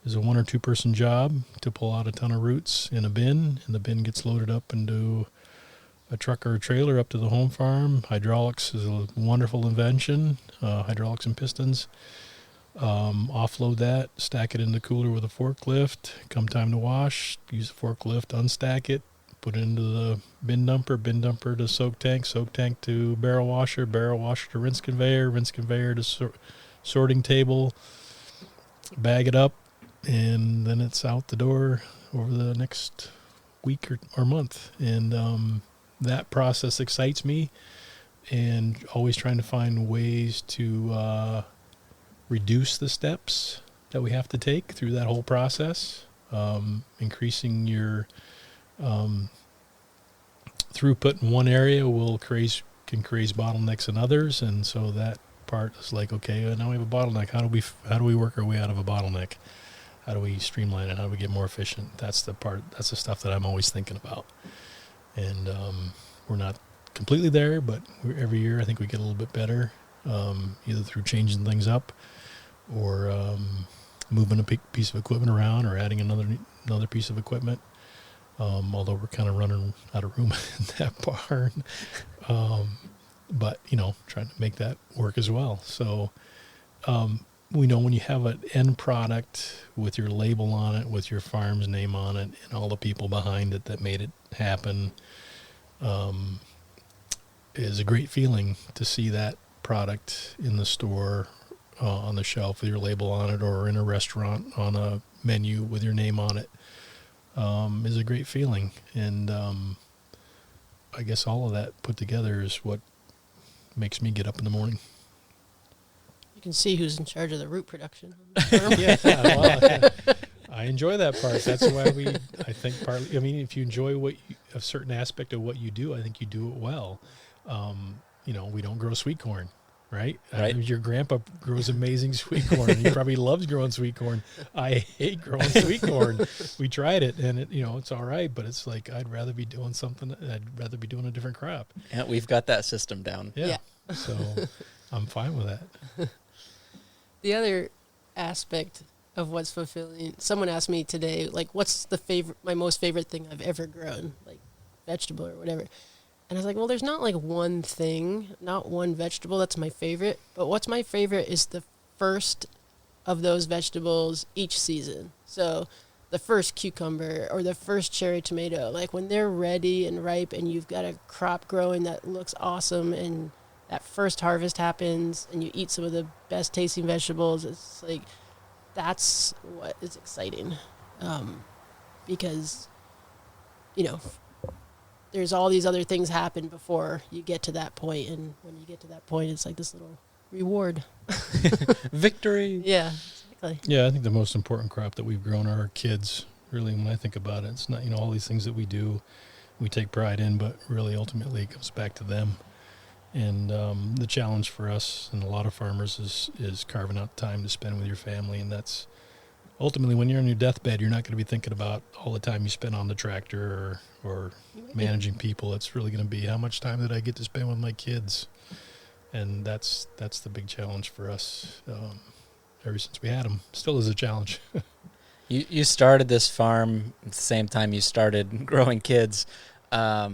is a 1 or 2 person job to pull out a ton of roots in a bin, and the bin gets loaded up into a truck or a trailer up to the home farm. Hydraulics is a wonderful invention, hydraulics and pistons. Offload that, stack it in the cooler with a forklift. Come time to wash, use the forklift, unstack it, put it into the bin dumper to soak tank to barrel washer to rinse conveyor to sorting table, bag it up, and then it's out the door over the next week or month. And that process excites me, and always trying to find ways to reduce the steps that we have to take through that whole process. Increasing your throughput in one area can create bottlenecks in others, and so that part is like, okay, now we have a bottleneck. How do we work our way out of a bottleneck? How do we streamline it? How do we get more efficient? That's the stuff that I'm always thinking about. And we're not completely there, but every year I think we get a little bit better, either through changing things up or moving a piece of equipment around or adding another piece of equipment. Although we're kind of running out of room in that barn. But, trying to make that work as well. So, we know when you have an end product with your label on it, with your farm's name on it, and all the people behind it that made it happen, is a great feeling to see that product in the store, on the shelf with your label on it, or in a restaurant on a menu with your name on it, is a great feeling. And I guess all of that put together is what makes me get up in the morning. You can see who's in charge of the root production. I enjoy that part. That's why I think partly, if you enjoy a certain aspect of what you do, I think you do it well. We don't grow sweet corn, right? Your grandpa grows amazing sweet corn. He probably loves growing sweet corn. I hate growing sweet corn. We tried it, and it's all right, but it's like I'd rather be doing something. I'd rather be doing a different crop. Yeah, we've got that system down. Yeah. So I'm fine with that. The other aspect of what's fulfilling, someone asked me today, like, what's my most favorite thing I've ever grown, like vegetable or whatever. And I was like, well, there's not like one thing, not one vegetable that's my favorite, but what's my favorite is the first of those vegetables each season. So the first cucumber or the first cherry tomato, like when they're ready and ripe and you've got a crop growing that looks awesome and that first harvest happens and you eat some of the best tasting vegetables, it's like, that's what is exciting. Because, there's all these other things happen before you get to that point. And when you get to that point, it's like this little reward. Victory. Yeah, exactly. Yeah, I think the most important crop that we've grown are our kids. Really, when I think about it, it's not, all these things that we do, we take pride in, but really ultimately it comes back to them. And the challenge for us and a lot of farmers is carving out time to spend with your family. And that's ultimately, when you're on your deathbed, you're not going to be thinking about all the time you spend on the tractor or managing people. It's really going to be, how much time did I get to spend with my kids? And that's the big challenge for us ever since we had them. Still is a challenge. You started this farm at the same time you started growing kids. How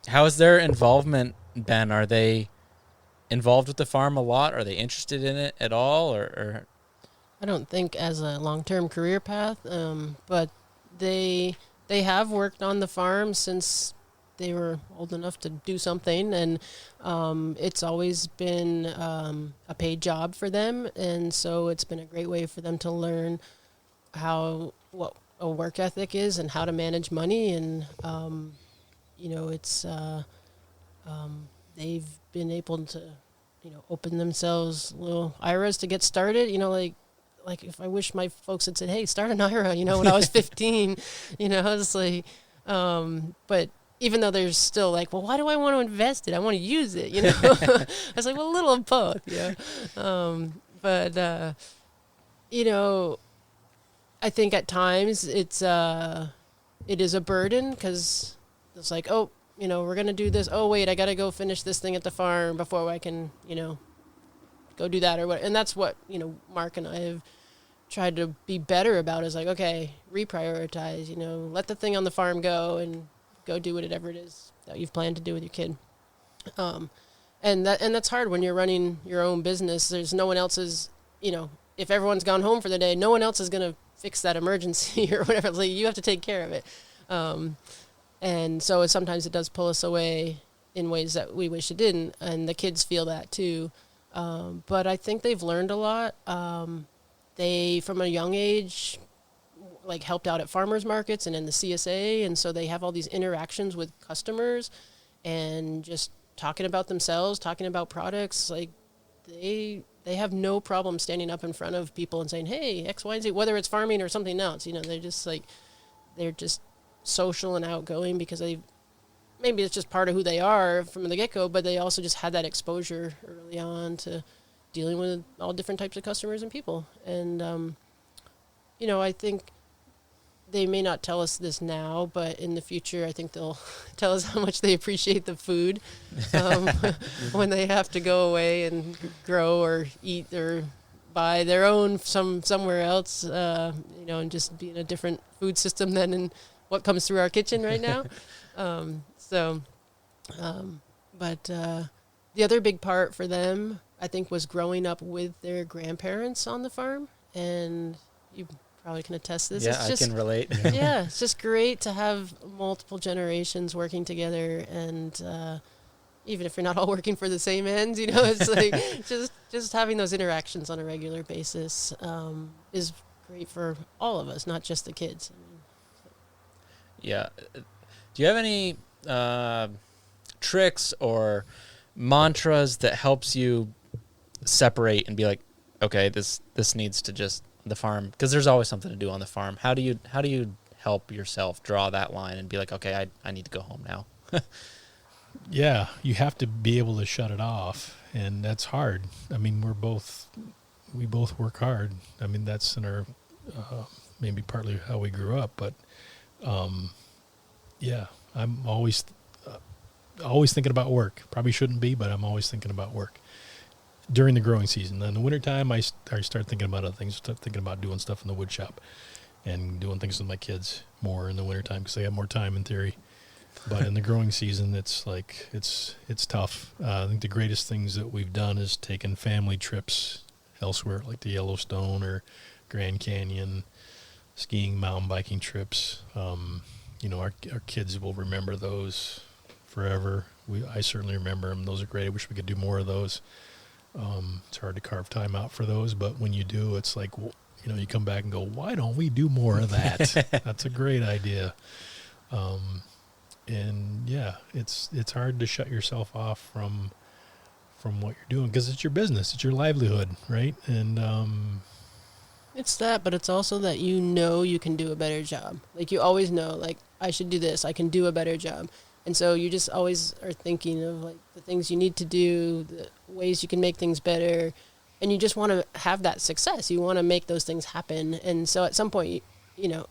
has their involvement been? Are they involved with the farm a lot? Are they interested in it at all? Or I don't think as a long-term career path, but they have worked on the farm since they were old enough to do something, and it's always been a paid job for them, and so it's been a great way for them to learn what a work ethic is and how to manage money, and it's they've been able to open themselves little IRAs to get started. Like if I wish my folks had said, hey, start an IRA, when I was 15, it's like, but even though there's still like, well, why do I want to invest it? I want to use it, I was like, well, a little of both, yeah. But I think at times it is a burden because it's like, oh, we're going to do this. Oh, wait, I got to go finish this thing at the farm before I can, go do that or what. And that's what, Mark and I have tried to be better about is like, okay, reprioritize, let the thing on the farm go and go do whatever it is that you've planned to do with your kid. And that's hard when you're running your own business. There's no one else's, if everyone's gone home for the day, no one else is going to fix that emergency or whatever. Like you have to take care of it. And so sometimes it does pull us away in ways that we wish it didn't. And the kids feel that too. But I think they've learned a lot. They, from a young age, like helped out at farmers markets and in the CSA. And so they have all these interactions with customers and just talking about themselves, talking about products. Like they they have no problem standing up in front of people and saying, hey, X, Y, and Z, whether it's farming or something else. They're just like, they're just social and outgoing because maybe it's just part of who they are from the get-go, but they also just had that exposure early on to dealing with all different types of customers and people. And, I think they may not tell us this now, but in the future, I think they'll tell us how much they appreciate the food when they have to go away and grow or eat or buy their own somewhere else, and just be in a different food system than in what comes through our kitchen right now. But the other big part for them, I think, was growing up with their grandparents on the farm, and you probably can attest this. Yeah, I can relate. Yeah, it's just great to have multiple generations working together, and even if you're not all working for the same ends, it's like just having those interactions on a regular basis is great for all of us, not just the kids. Yeah. Do you have any tricks or mantras that helps you separate and be like, okay, this needs to just the farm, because there's always something to do on the farm. How do you help yourself draw that line and be like, okay, I need to go home now? Yeah, you have to be able to shut it off, and that's hard. I mean, we both work hard. I mean, that's in our maybe partly how we grew up, but yeah, I'm always thinking about work. Probably shouldn't be, but I'm always thinking about work during the growing season. Then in the wintertime, I start thinking about other things. Start thinking about doing stuff in the wood shop and doing things with my kids more in the wintertime because they have more time in theory. But in the growing season, it's like it's tough. I think the greatest things that we've done is taken family trips elsewhere, like the Yellowstone or Grand Canyon, skiing, mountain biking trips. Our kids will remember those forever. I certainly remember them. Those are great. I wish we could do more of those. It's hard to carve time out for those, but when you do, it's like, you come back and go, why don't we do more of that? That's a great idea. And yeah, it's hard to shut yourself off from what you're doing because it's your business, it's your livelihood, right? And it's that, but it's also that you can do a better job. Like you always know, like I should do this, I can do a better job. And so you just always are thinking of like the things you need to do, the ways you can make things better, and you just want to have that success. You want to make those things happen. And so at some point, you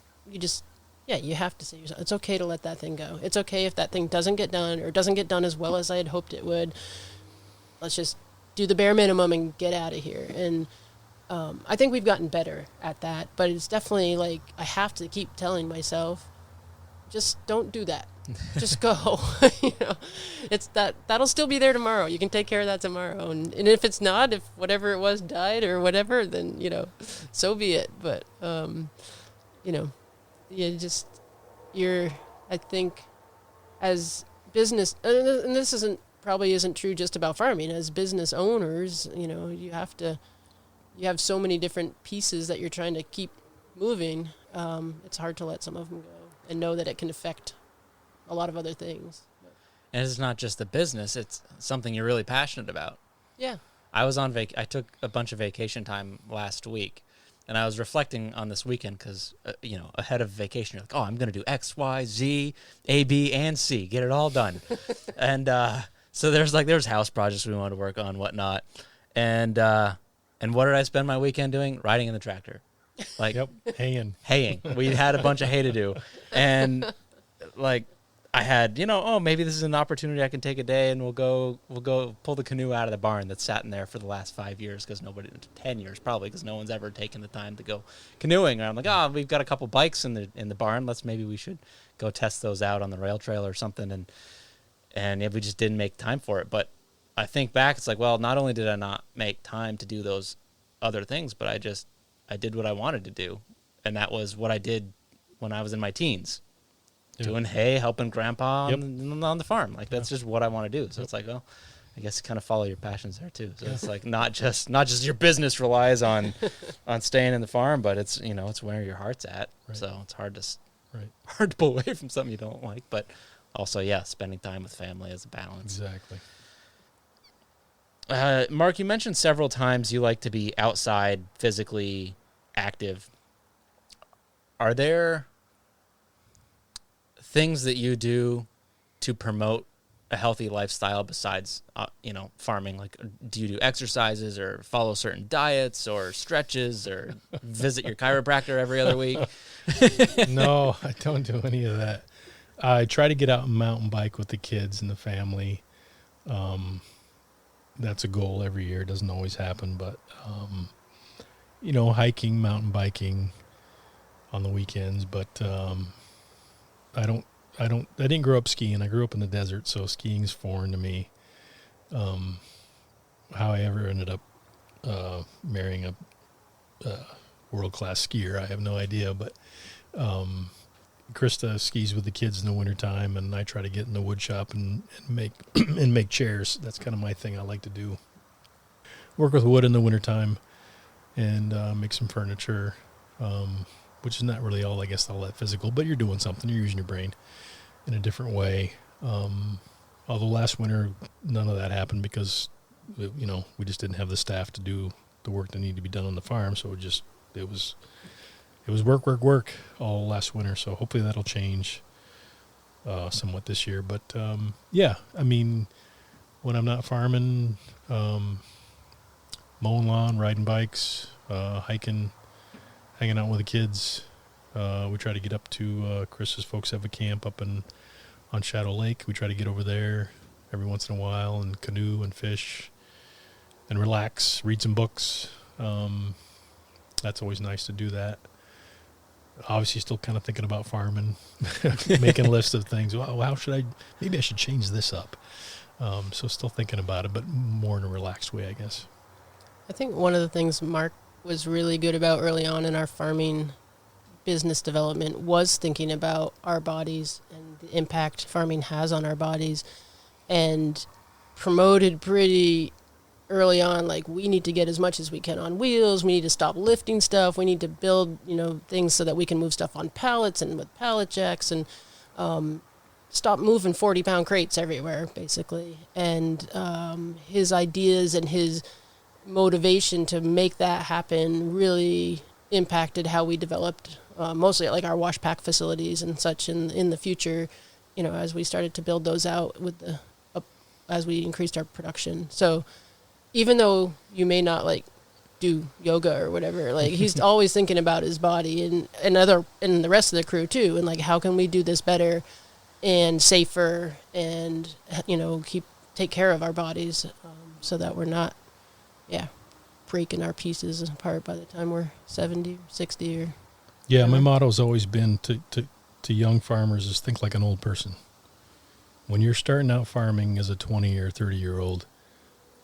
have to say to yourself, it's okay to let that thing go. It's okay if that thing doesn't get done or doesn't get done as well as I had hoped it would. Let's just do the bare minimum and get out of here. And I think we've gotten better at that, but it's definitely like I have to keep telling myself, just don't do that. Just go. It's that'll still be there tomorrow. You can take care of that tomorrow. And if it's not, if whatever it was died or whatever, then, so be it. But, I think as business, and this probably isn't true just about farming, as business owners, you have so many different pieces that you're trying to keep moving. It's hard to let some of them go and know that it can affect a lot of other things. And it's not just the business, it's something you're really passionate about. Yeah. I was on I took a bunch of vacation time last week, and I was reflecting on this weekend because, ahead of vacation, you're like, oh, I'm going to do X, Y, Z, A, B, and C, get it all done. And so there's house projects we wanted to work on, whatnot. And what did I spend my weekend doing? Riding in the tractor. Like, yep, haying. We had a bunch of hay to do. And like, I had, maybe this is an opportunity I can take a day and we'll go pull the canoe out of the barn that's sat in there for the last 5 years 10 years probably, because no one's ever taken the time to go canoeing. And I'm like, we've got a couple bikes in the barn. Maybe we should go test those out on the rail trail or something. And we just didn't make time for it. But I think back, it's like, well, not only did I not make time to do those other things, but I did what I wanted to do. And that was what I did when I was in my teens. Doing hay, helping grandpa on the farm. Like, that's just what I want to do. So it's like, well, I guess you kind of follow your passions there too. So it's like not just your business relies on staying in the farm, but it's, it's where your heart's at. Right. So it's hard to pull away from something you don't like, but also, spending time with family as a balance. Exactly. Mark, you mentioned several times you like to be outside, physically active. Are there things that you do to promote a healthy lifestyle besides, farming? Like, do you do exercises or follow certain diets or stretches or visit your chiropractor every other week? No, I don't do any of that. I try to get out and mountain bike with the kids and the family. That's a goal every year. It doesn't always happen, but, hiking, mountain biking on the weekends. But I didn't grow up skiing. I grew up in the desert, so skiing's foreign to me. How I ever ended up marrying a world-class skier, I have no idea. But Christa skis with the kids in the wintertime, and I try to get in the wood shop and make and make chairs. That's kind of my thing. I like to do work with wood in the wintertime and make some furniture, which is not really all that physical, but you're doing something. You're using your brain in a different way. Although last winter none of that happened because we just didn't have the staff to do the work that needed to be done on the farm. So it was work all last winter. So hopefully that'll change somewhat this year. But when I'm not farming, mowing lawn, riding bikes, hiking, hanging out with the kids. We try to get up to Chris's folks have a camp up on Shadow Lake. We try to get over there every once in a while and canoe and fish and relax, read some books. That's always nice to do that. Obviously still kind of thinking about farming, making a list of things. Well, maybe I should change this up. So still thinking about it, but more in a relaxed way, I guess. I think one of the things Mark was really good about early on in our farming business development was thinking about our bodies and the impact farming has on our bodies, and promoted pretty early on, like, we need to get as much as we can on wheels. We need to stop lifting stuff. We need to build, things so that we can move stuff on pallets and with pallet jacks, and stop moving 40-pound crates everywhere, basically. And his ideas and his motivation to make that happen really impacted how we developed mostly like our wash pack facilities and such in the future, as we started to build those out as we increased our production. So even though you may not do yoga or whatever, he's always thinking about his body and the rest of the crew too, and how can we do this better and safer and take care of our bodies so that we're not breaking our pieces apart by the time we're 70, 60 or yeah. My motto's always been to young farmers is think like an old person. When you're starting out farming as a 20 or 30-year-old,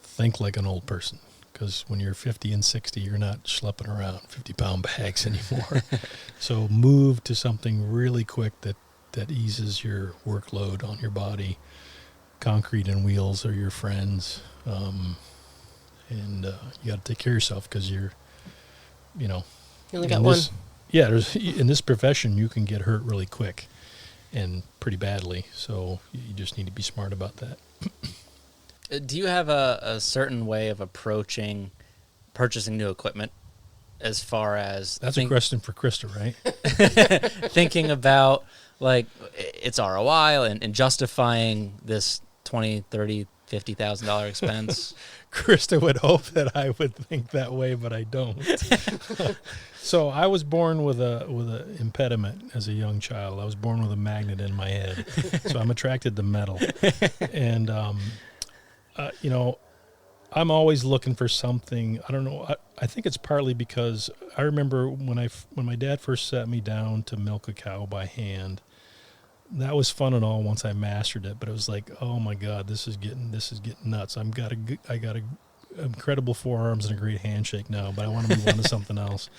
think like an old person, because when you're 50 and 60, you're not schlepping around 50-pound bags anymore. So move to something really quick that eases your workload on your body. Concrete and wheels are your friends. And you got to take care of yourself because you only got one. Yeah, in this profession, you can get hurt really quick and pretty badly. So you just need to be smart about that. Do you have a certain way of approaching purchasing new equipment as far as... That's a question for Christa, right? Thinking about, its ROI and justifying this $20,000, $30,000, $50,000 expense. Christa would hope that I would think that way, but I don't. So I was born with a impediment as a young child. I was born with a magnet in my head, so I'm attracted to metal. And I'm always looking for something. I don't know. I think it's partly because I remember when my dad first sat me down to milk a cow by hand. That was fun and all once I mastered it, but it was like, oh my God, this is getting nuts. I got incredible forearms and a great handshake now, but I want to move on to something else.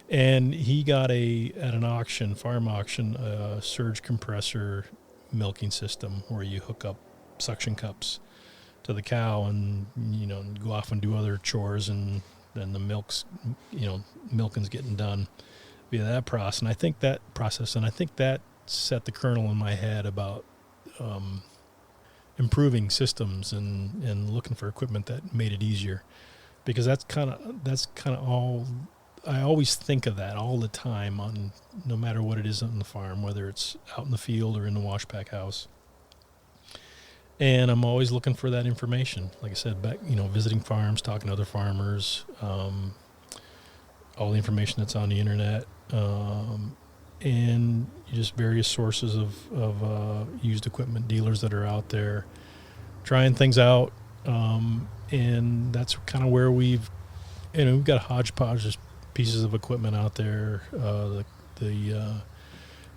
And he got at an farm auction, a surge compressor milking system where you hook up suction cups to the cow and go off and do other chores, and then the milking's getting done via that process. And I think that set the kernel in my head about improving systems and looking for equipment that made it easier, because that's kind of all. I always think of that all the time, on no matter what it is on the farm, whether it's out in the field or in the wash pack house. And I'm always looking for that information. Like I said, back, visiting farms, talking to other farmers, all the information that's on the internet, and just various sources of used equipment dealers that are out there, trying things out. And that's kind of where we've got a hodgepodge of pieces of equipment out there. The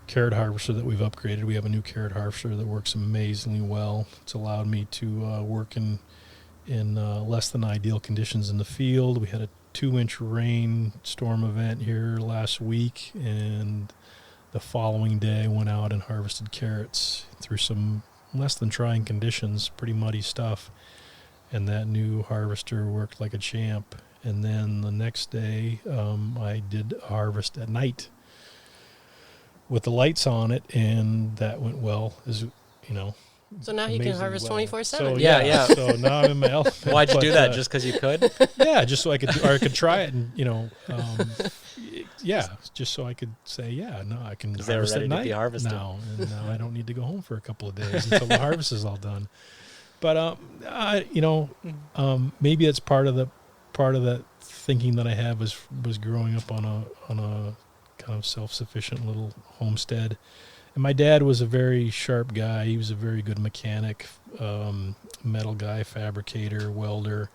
carrot harvester that we've upgraded. We have a new carrot harvester that works amazingly well. It's allowed me to work in less than ideal conditions in the field. We had a 2-inch rain storm event here last week, and the following day went out and harvested carrots through some less than trying conditions, pretty muddy stuff. And that new harvester worked like a champ. And then the next day, I did a harvest at night with the lights on it, and that went well, So now you can harvest 24/7. So, Yeah. So now I'm in my element. Why'd you do that? Just because you could? Yeah, just so I could try it, and just so I could say, no, I can harvest at night now, and now I don't need to go home for a couple of days until the harvest is all done. But maybe that's part of that thinking that I have was growing up on a kind of self-sufficient little homestead. And my dad was a very sharp guy. He was a very good mechanic, metal guy, fabricator, welder.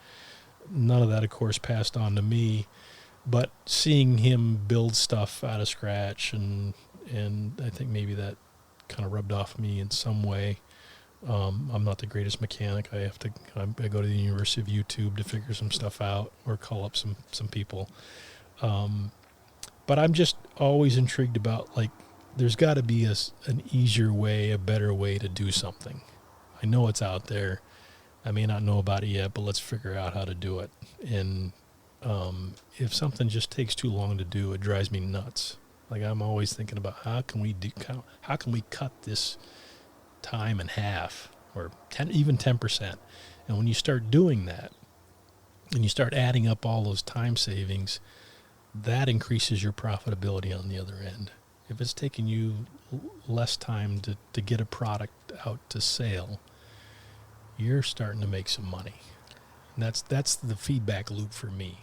None of that, of course, passed on to me. But seeing him build stuff out of scratch, and I think maybe that kind of rubbed off me in some way. I'm not the greatest mechanic. I go to the University of YouTube to figure some stuff out or call up some people. But I'm just always intrigued about, like, there's got to be an easier way, a better way to do something. I know it's out there. I may not know about it yet, but let's figure out how to do it. And if something just takes too long to do, it drives me nuts. Like, I'm always thinking about how can we cut this time in half, or even 10%. And when you start doing that, and you start adding up all those time savings, that increases your profitability on the other end. If it's taking you less time to get a product out to sale, you're starting to make some money. And that's the feedback loop for me.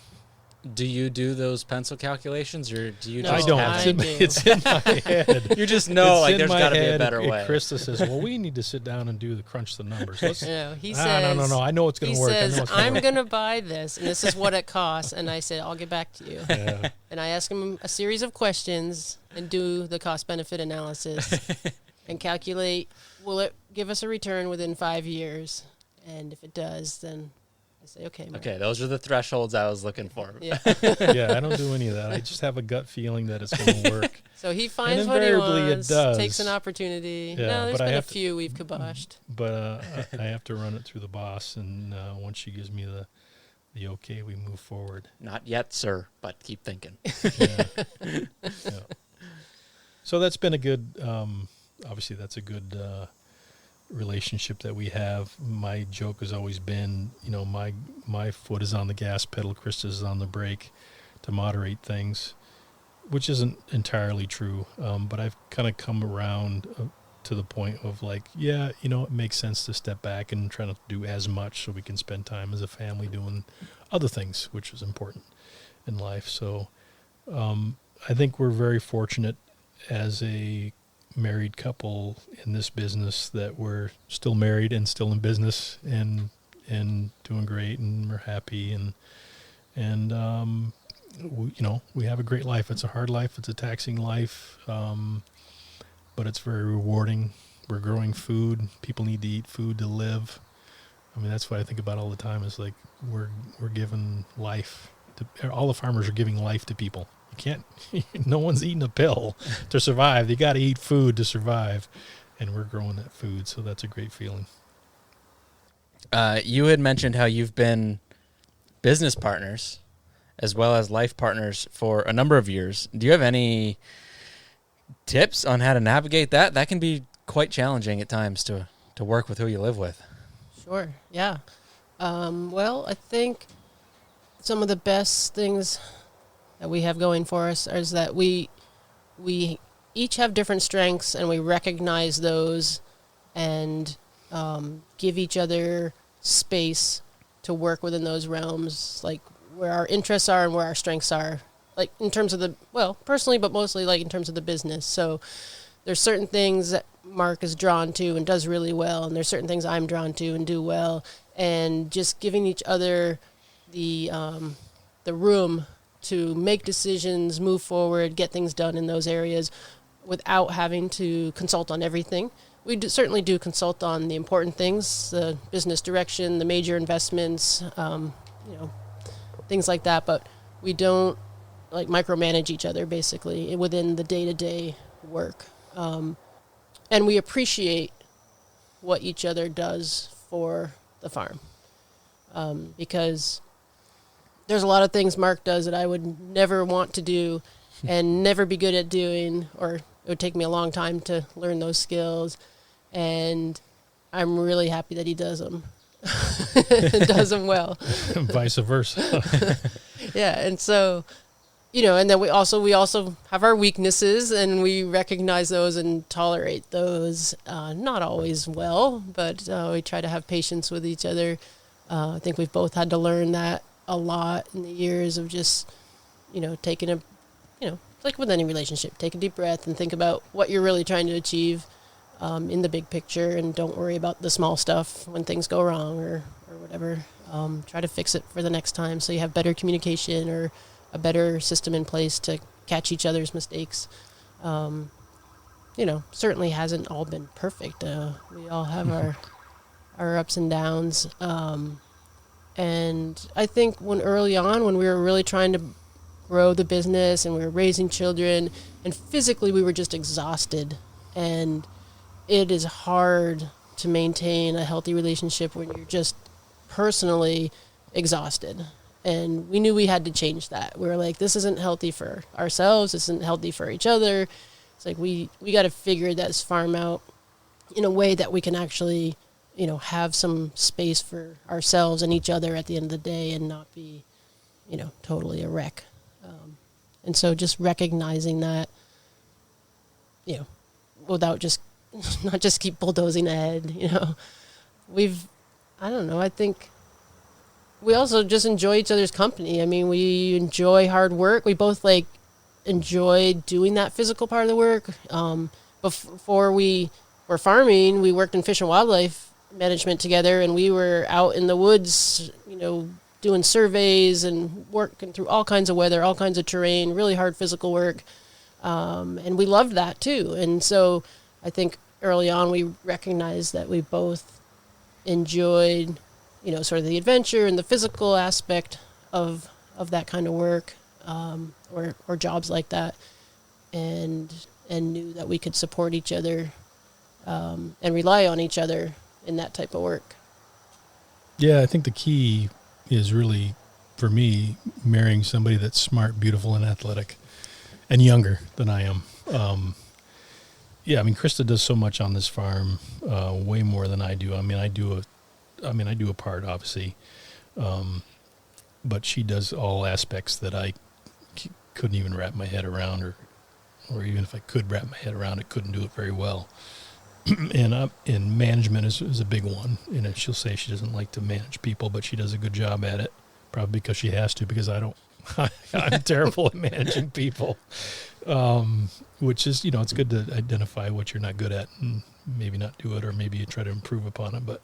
Do you do those pencil calculations, or do you No, just I don't. have It's in my head. You just know, It's in there's my got to be a head. better way. Christa says, well, we need to sit down and crunch the numbers. Let's, He says, no. I know it's going to work. He says, I'm work. going to buy this, and this is what it costs. And I said, I'll get back to you. Yeah. And I ask him a series of questions and do the cost-benefit analysis and calculate, will it give us a return within 5 years? And if it does, then I say, okay, Mark. Okay, those are the thresholds I was looking for. Yeah. Yeah, I don't do any of that. I just have a gut feeling that it's going to work. So he finds And what he invariably it wants, does. takes an opportunity. Yeah, No, there's but I been a have to- few we've kiboshed. But I have to run it through the boss, and once she gives me the okay, we move forward. Not yet, sir, but keep thinking. Yeah. Yeah. So that's been a good, obviously that's a good relationship that we have. My joke has always been, my foot is on the gas pedal, Christa's is on the brake to moderate things, which isn't entirely true. But I've kind of come around to the point of like, yeah, it makes sense to step back and try not to do as much so we can spend time as a family doing other things, which is important in life. So I think we're very fortunate as a married couple in this business that we're still married and still in business and doing great, and we're happy, and we have a great life. It's a hard life. It's a taxing life. But it's very rewarding. We're growing food. People need to eat food to live. I mean, that's what I think about all the time, is like we're giving life to, all the farmers are giving life to people. You can't, no one's eating a pill to survive. They got to eat food to survive, and we're growing that food. So that's a great feeling. You had mentioned how you've been business partners as well as life partners for a number of years. Do you have any tips on how to navigate that? That can be quite challenging at times to work with who you live with. Sure. Yeah. Well, I think some of the best things that we have going for us is that we each have different strengths, and we recognize those, and give each other space to work within those realms, like where our interests are and where our strengths are, like in terms of personally, but mostly like in terms of the business. So there's certain things that Mark is drawn to and does really well, and there's certain things I'm drawn to and do well, and just giving each other the room to make decisions, move forward, get things done in those areas without having to consult on everything. We certainly do consult on the important things, the business direction, the major investments, things like that, but we don't like micromanage each other basically within the day-to-day work. And we appreciate what each other does for the farm, because there's a lot of things Mark does that I would never want to do and never be good at doing, or it would take me a long time to learn those skills. And I'm really happy that he does them. Does them well. Vice versa. Yeah, and so, and then we also have our weaknesses, and we recognize those and tolerate those. Not always well, but we try to have patience with each other. I think we've both had to learn that a lot in the years of just, taking like with any relationship, take a deep breath and think about what you're really trying to achieve in the big picture, and don't worry about the small stuff when things go wrong or whatever. Try to fix it for the next time so you have better communication or a better system in place to catch each other's mistakes. Certainly hasn't all been perfect. We all have our ups and downs. And I think early on, when we were really trying to grow the business and we were raising children, and physically we were just exhausted, and it is hard to maintain a healthy relationship when you're just personally exhausted. And we knew we had to change that. We were like, this isn't healthy for ourselves. This isn't healthy for each other. It's like we got to figure this farm out in a way that we can actually, have some space for ourselves and each other at the end of the day, and not be, totally a wreck. And so just recognizing that, without just not just keep bulldozing ahead, I think we also just enjoy each other's company. I mean, we enjoy hard work. We both enjoy doing that physical part of the work. Before we were farming, we worked in fish and wildlife management together, and we were out in the woods, doing surveys and working through all kinds of weather, all kinds of terrain, really hard physical work. And we loved that too. And so I think early on we recognized that we both enjoyed, sort of the adventure and the physical aspect of that kind of work, or jobs like that, and knew that we could support each other, and rely on each other in that type of work. Yeah, I think the key is really, for me, marrying somebody that's smart, beautiful, and athletic, and younger than I am. Christa does so much on this farm, way more than I do. I do a part, obviously, but she does all aspects that I couldn't even wrap my head around, or even if I could wrap my head around it, couldn't do it very well. And management is a big one. She'll say she doesn't like to manage people, but she does a good job at it, probably because she has to, because I don't. I'm terrible at managing people, which is, it's good to identify what you're not good at and maybe not do it, or maybe you try to improve upon it. But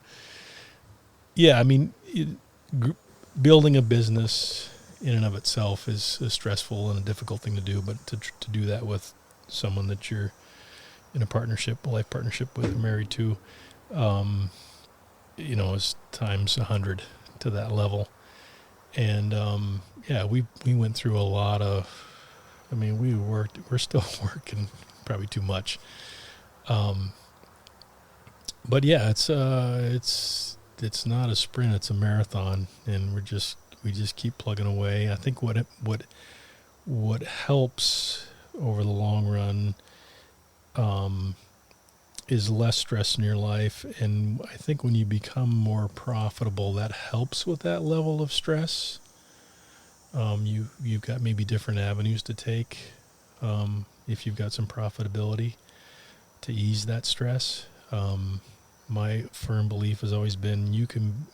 yeah, building a business in and of itself is a and a difficult thing to do, but to do that with someone that you're in a life partnership with, married to, is times 100 to that level. And, we went through a lot of, we're still working probably too much. But yeah, it's not a sprint, it's a marathon, and we just keep plugging away. I think what helps over the long run, is less stress in your life. And I think when you become more profitable, that helps with that level of stress. You've got maybe different avenues to take if you've got some profitability to ease that stress. My firm belief has always been you can,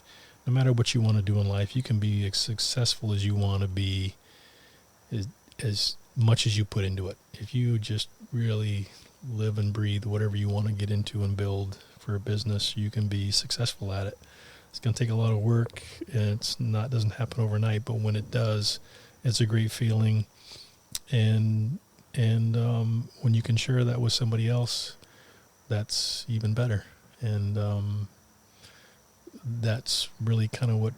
no matter what you want to do in life, you can be as successful as you want to be as much as you put into it. If you just really live and breathe whatever you want to get into and build for a business, you can be successful at it. It's going to take a lot of work, and doesn't happen overnight, but when it does, it's a great feeling. And when you can share that with somebody else, that's even better. And that's really kind of what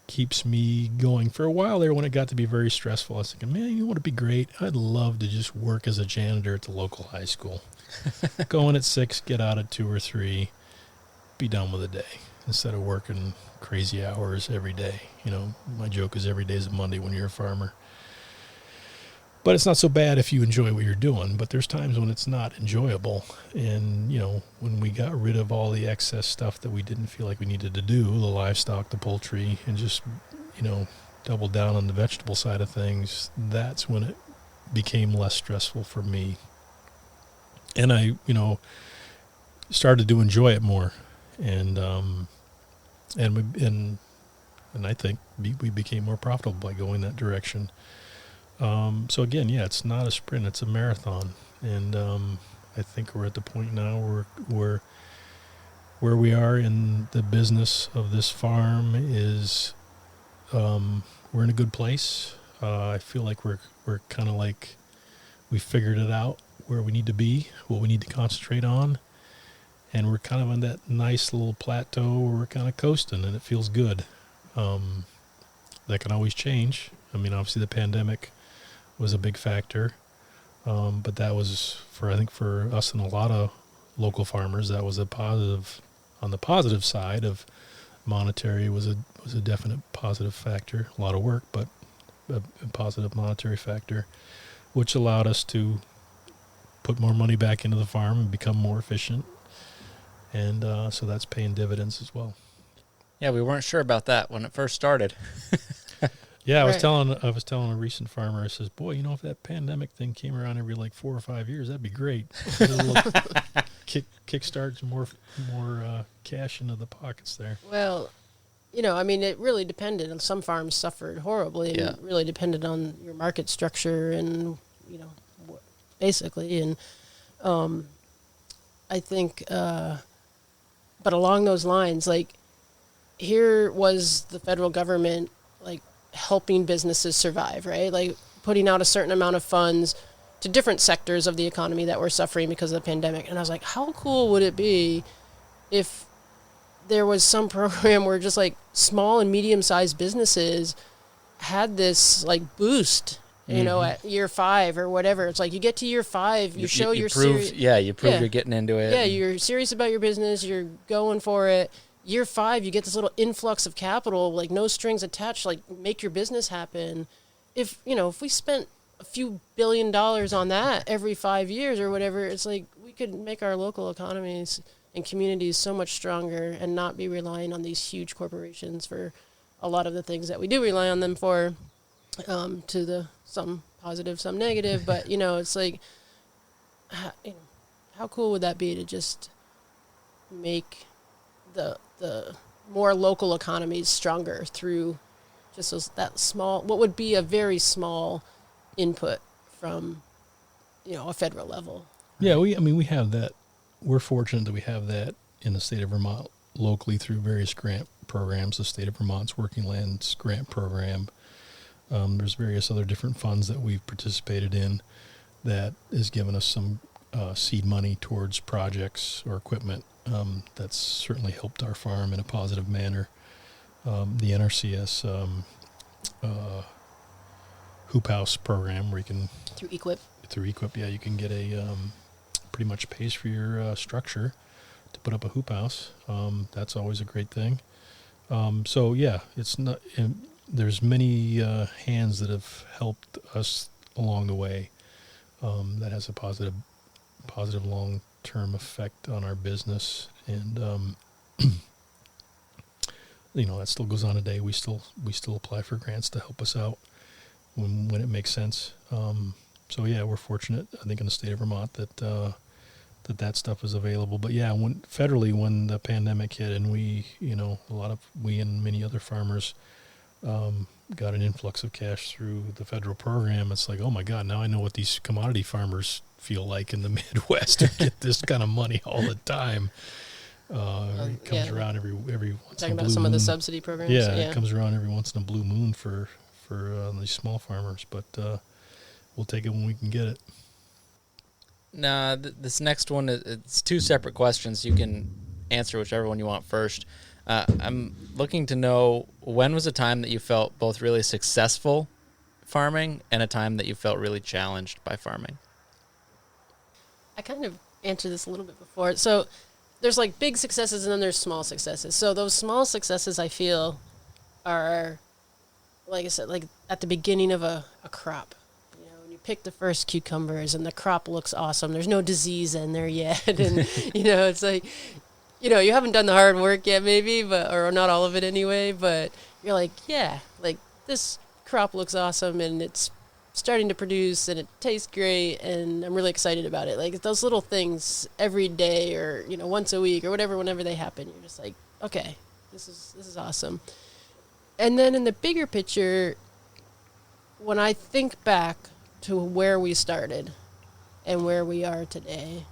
keeps me going. For a while there, when it got to be very stressful, I was thinking, man, you know what would be great? I'd love to just work as a janitor at the local high school. Go in at 6, get out at 2 or 3, be done with the day, instead of working crazy hours every day. You know, my joke is every day is a Monday when you're a farmer. But it's not so bad if you enjoy what you're doing, but there's times when it's not enjoyable. And, you know, when we got rid of all the excess stuff that we didn't feel like we needed to do, the livestock, the poultry, and just, you know, double down on the vegetable side of things, that's when it became less stressful for me. And I, you know, started to enjoy it more. And I think we became more profitable by going that direction. So again, yeah, it's not a sprint, it's a marathon. And I think we're at the point now where we are in the business of this farm is we're in a good place. I feel like we're kind of like we figured it out where we need to be, what we need to concentrate on. And we're kind of on that nice little plateau where we're kind of coasting, and it feels good. That can always change. I mean, obviously the pandemic was a big factor, but that was I think for us and a lot of local farmers, that was a positive. On the positive side of monetary was a definite positive factor. A lot of work, but a positive monetary factor, which allowed us to put more money back into the farm and become more efficient. And so that's paying dividends as well. Yeah, we weren't sure about that when it first started. Yeah, I was telling a recent farmer, I says, boy, you know, if that pandemic thing came around every like 4 or 5 years, that'd be great. Kickstarts more cash into the pockets there. Well, you know, I mean, it really depended. Some farms suffered horribly, and it really depended on your market structure and, you know, basically. And I think, but along those lines, like, here was the federal government, like, helping businesses survive, right? Like putting out a certain amount of funds to different sectors of the economy that were suffering because of the pandemic. And I was like, how cool would it be if there was some program where just like small and medium-sized businesses had this like boost, you know, at year 5 or whatever. It's like you get to year 5, you show you're serious. Yeah, you prove you're getting into it. Yeah, you're serious about your business, you're going for it. Year 5, you get this little influx of capital, like no strings attached, like make your business happen. If we spent a few $1 billion on that every 5 years or whatever, it's like we could make our local economies and communities so much stronger and not be relying on these huge corporations for a lot of the things that we do rely on them for, to the some positive, some negative. But, you know, it's like, how cool would that be to just make the more local economies stronger through just that small, what would be a very small input from, you know, a federal level. Yeah, we have that. We're fortunate that we have that in the state of Vermont locally through various grant programs. The state of Vermont's Working Lands Grant Program. There's various other different funds that we've participated in that has given us some seed money towards projects or equipment. That's certainly helped our farm in a positive manner. The NRCS hoop house program where you can Through Equip, yeah, you can get a pretty much pays for your structure to put up a hoop house. That's always a great thing. So yeah, it's not. There's many hands that have helped us along the way. That has a positive term effect on our business, and that still goes on today. We still apply for grants to help us out when it makes sense. So yeah, we're fortunate, I think, in the state of Vermont that stuff is available. But yeah, when the pandemic hit, and we and many other farmers got an influx of cash through the federal program, it's like, oh my God, now I know what these commodity farmers feel like in the Midwest to get this kind of money all the time. It comes around every once in a blue moon. Talking about some of the subsidy programs. Yeah, it comes around every once in a blue moon for these small farmers, but we'll take it when we can get it. Now, this next one, it's two separate questions. You can answer whichever one you want first. I'm looking to know, when was a time that you felt both really successful farming and a time that you felt really challenged by farming? I kind of answered this a little bit before. So there's like big successes and then there's small successes. So those small successes, I feel, are, like I said, like at the beginning of a crop. When you pick the first cucumbers and the crop looks awesome. There's no disease in there yet. And, it's like, you haven't done the hard work yet maybe, or not all of it anyway, but you're like, yeah, like this crop looks awesome and it's starting to produce and it tastes great and I'm really excited about it. Like those little things every day or, once a week or whatever, whenever they happen, you're just like, okay, this is awesome. And then in the bigger picture, when I think back to where we started and where we are today,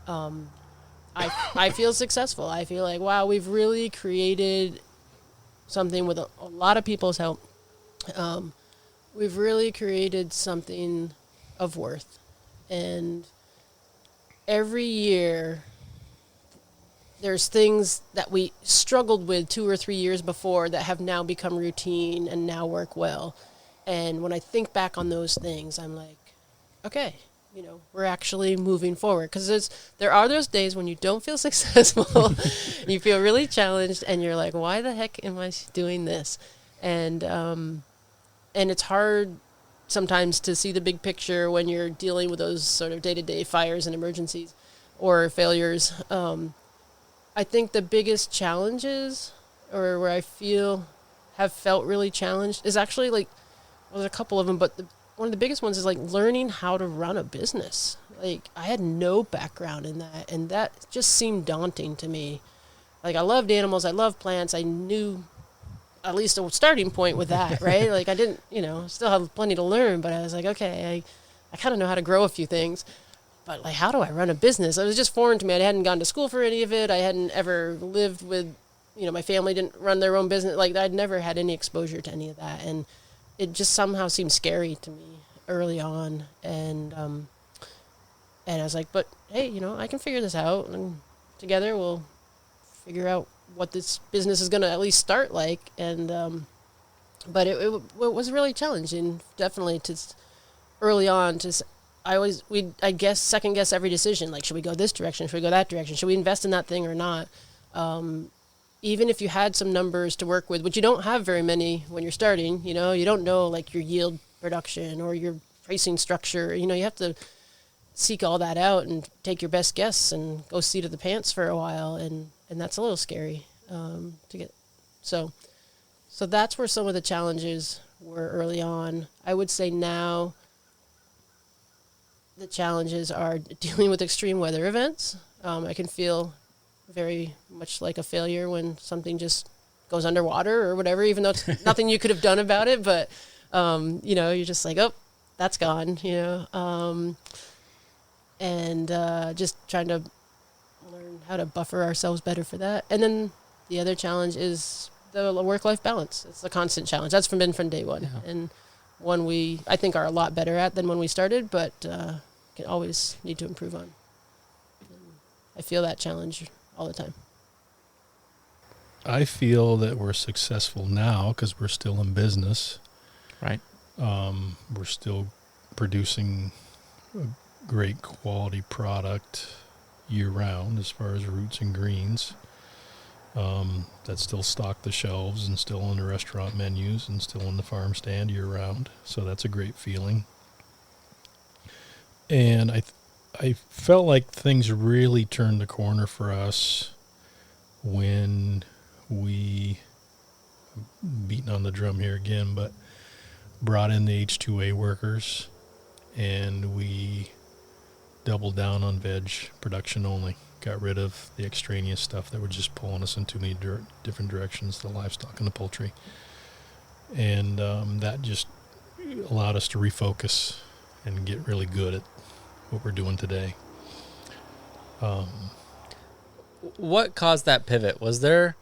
I feel successful. I feel like, wow, we've really created something with a lot of people's help. We've really created something of worth. And every year, there's things that we struggled with 2 or 3 years before that have now become routine and now work well. And when I think back on those things, I'm like, okay, we're actually moving forward. Because there are those days when you don't feel successful, you feel really challenged, and you're like, why the heck am I doing this? And it's hard sometimes to see the big picture when you're dealing with those sort of day-to-day fires and emergencies or failures. I think the biggest challenges, or where I have felt really challenged, is actually there's a couple of them, but one of the biggest ones is learning how to run a business. I had no background in that, and that just seemed daunting to me. I loved animals, I loved plants, I knew at least a starting point with that, right? I didn't, still have plenty to learn, but I was like, okay, I kind of know how to grow a few things, but how do I run a business? It was just foreign to me. I hadn't gone to school for any of it. I hadn't ever lived with, my family didn't run their own business. I'd never had any exposure to any of that, and it just somehow seemed scary to me early on, and I was like, but hey, I can figure this out, and together we'll figure out what this business is going to at least start like. And but it was really challenging, definitely, to early on. I guess second guess every decision. Should we go this direction? Should we go that direction? Should we invest in that thing or not? Even if you had some numbers to work with, which you don't have very many when you're starting, you don't know your yield production or your pricing structure. You have to seek all that out and take your best guess and go seat of the pants for a while, and that's a little scary to get. So that's where some of the challenges were early on. I would say now the challenges are dealing with extreme weather events. I can feel very much like a failure when something just goes underwater or whatever, even though it's nothing you could have done about it. But, you're just like, oh, that's gone, and just trying to learn how to buffer ourselves better for that. And then the other challenge is the work-life balance. It's a constant challenge. That's been from day one. Yeah. And one we, I think, are a lot better at than when we started, but can always need to improve on. And I feel that challenge all the time. I feel that we're successful now because we're still in business. Right. We're still producing a great quality product year-round as far as roots and greens that still stock the shelves and still on the restaurant menus and still on the farm stand year-round. So that's a great feeling. And I felt like things really turned the corner for us when we, beating on the drum here again, but brought in the H2A workers, and we doubled down on veg production only. Got rid of the extraneous stuff that were just pulling us in too many different directions, the livestock and the poultry. And that just allowed us to refocus and get really good at what we're doing today. What caused that pivot? Was there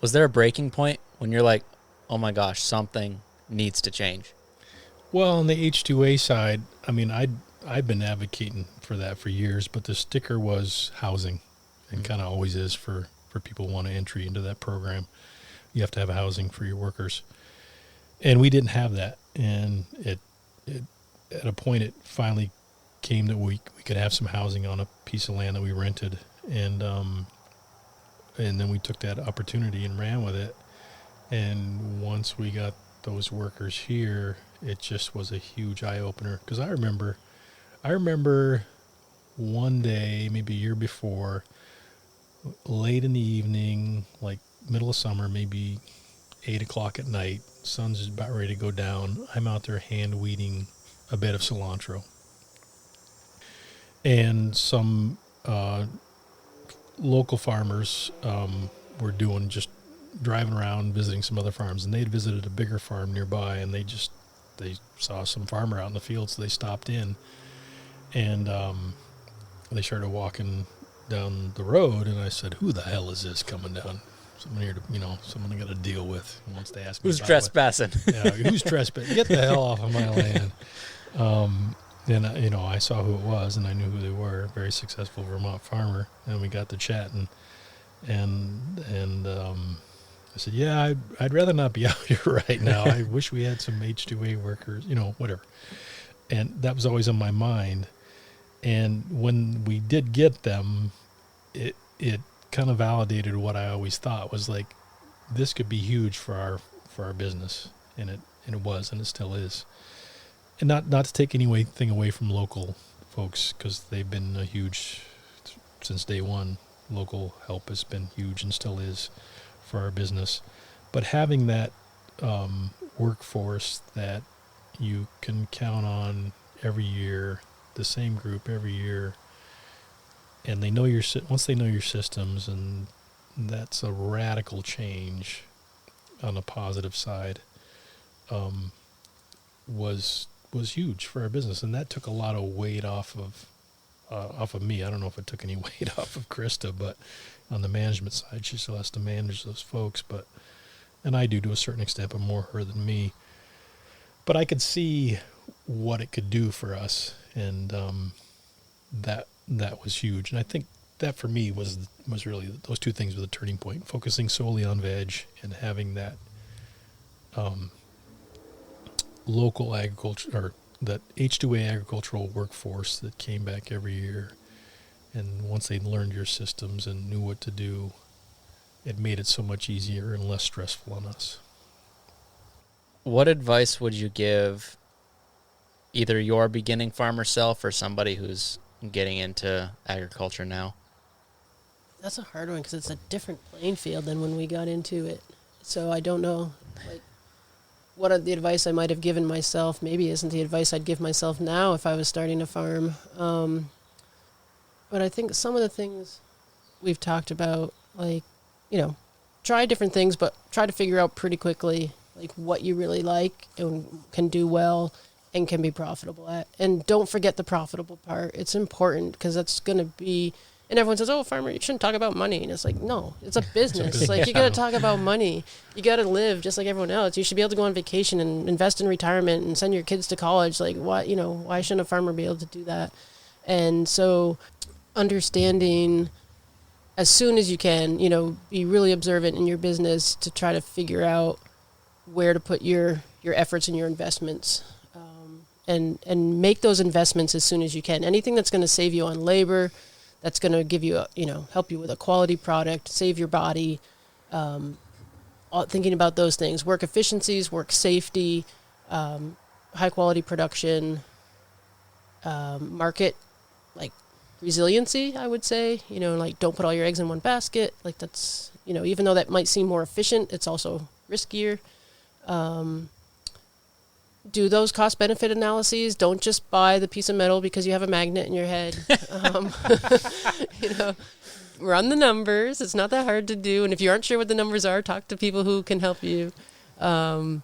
a breaking point when you're like, oh my gosh, something needs to change? Well, on the H2A side, I mean, I've been advocating for that for years, but the sticker was housing, and kind of always is for people who want to entry into that program. You have to have housing for your workers. And we didn't have that. And it at a point, it finally came that we could have some housing on a piece of land that we rented. And then we took that opportunity and ran with it. And once we got those workers here, it just was a huge eye-opener. Because I remember one day, maybe a year before, late in the evening, like middle of summer, maybe 8 o'clock at night, sun's just about ready to go down. I'm out there hand weeding a bed of cilantro. And some local farmers were just driving around, visiting some other farms. And they'd visited a bigger farm nearby, and they saw some farmer out in the field, so they stopped in. And they started walking down the road, and I said, "Who the hell is this coming down? Someone here someone I got to deal with." And once they ask me, Who's trespassing? Who's trespassing? Get the hell off of my land. Then I saw who it was, and I knew who they were. Very successful Vermont farmer, and we got to chatting, and I said, "Yeah, I'd rather not be out here right now. I wish we had some H2A workers, whatever." And that was always on my mind. And when we did get them, it kind of validated what I always thought was like, this could be huge for our business, and it was, and it still is. And not to take anything away from local folks, because they've been a huge, since day one, local help has been huge and still is for our business. But having that workforce that you can count on every year, the same group every year, and they know once they know your systems, and that's a radical change on the positive side, was huge for our business, and that took a lot of weight off of me. I don't know if it took any weight off of Christa, but on the management side, she still has to manage those folks, and I do to a certain extent, but more her than me. But I could see what it could do for us, and that was huge. And I think that for me was really, those two things were the turning point: focusing solely on veg and having that local agriculture, or that H2A agricultural workforce that came back every year. And once they learned your systems and knew what to do, it made it so much easier and less stressful on us. What advice would you give either your beginning farmer self or somebody who's getting into agriculture now? That's a hard one, because it's a different playing field than when we got into it. So I don't know, what the advice I might have given myself maybe isn't the advice I'd give myself now if I was starting a farm. But I think some of the things we've talked about, try different things, but try to figure out pretty quickly, what you really like and can do well and can be profitable at. And don't forget the profitable part. It's important, because that's going to be, and everyone says, "Oh, farmer, you shouldn't talk about money." And it's like, no, it's a business. You got to talk about money. You got to live just like everyone else. You should be able to go on vacation and invest in retirement and send your kids to college. Why shouldn't a farmer be able to do that? And so understanding as soon as you can, be really observant in your business to try to figure out where to put your efforts and your investments, and make those investments as soon as you can. Anything that's going to save you on labor, that's going to give you, help you with a quality product, save your body, thinking about those things, work efficiencies, work safety, high quality production, market, resiliency, I would say. Like, don't put all your eggs in one basket. Like, that's, even though that might seem more efficient, it's also riskier. Do those cost-benefit analyses. Don't just buy the piece of metal because you have a magnet in your head. Run the numbers. It's not that hard to do. And if you aren't sure what the numbers are, talk to people who can help you. And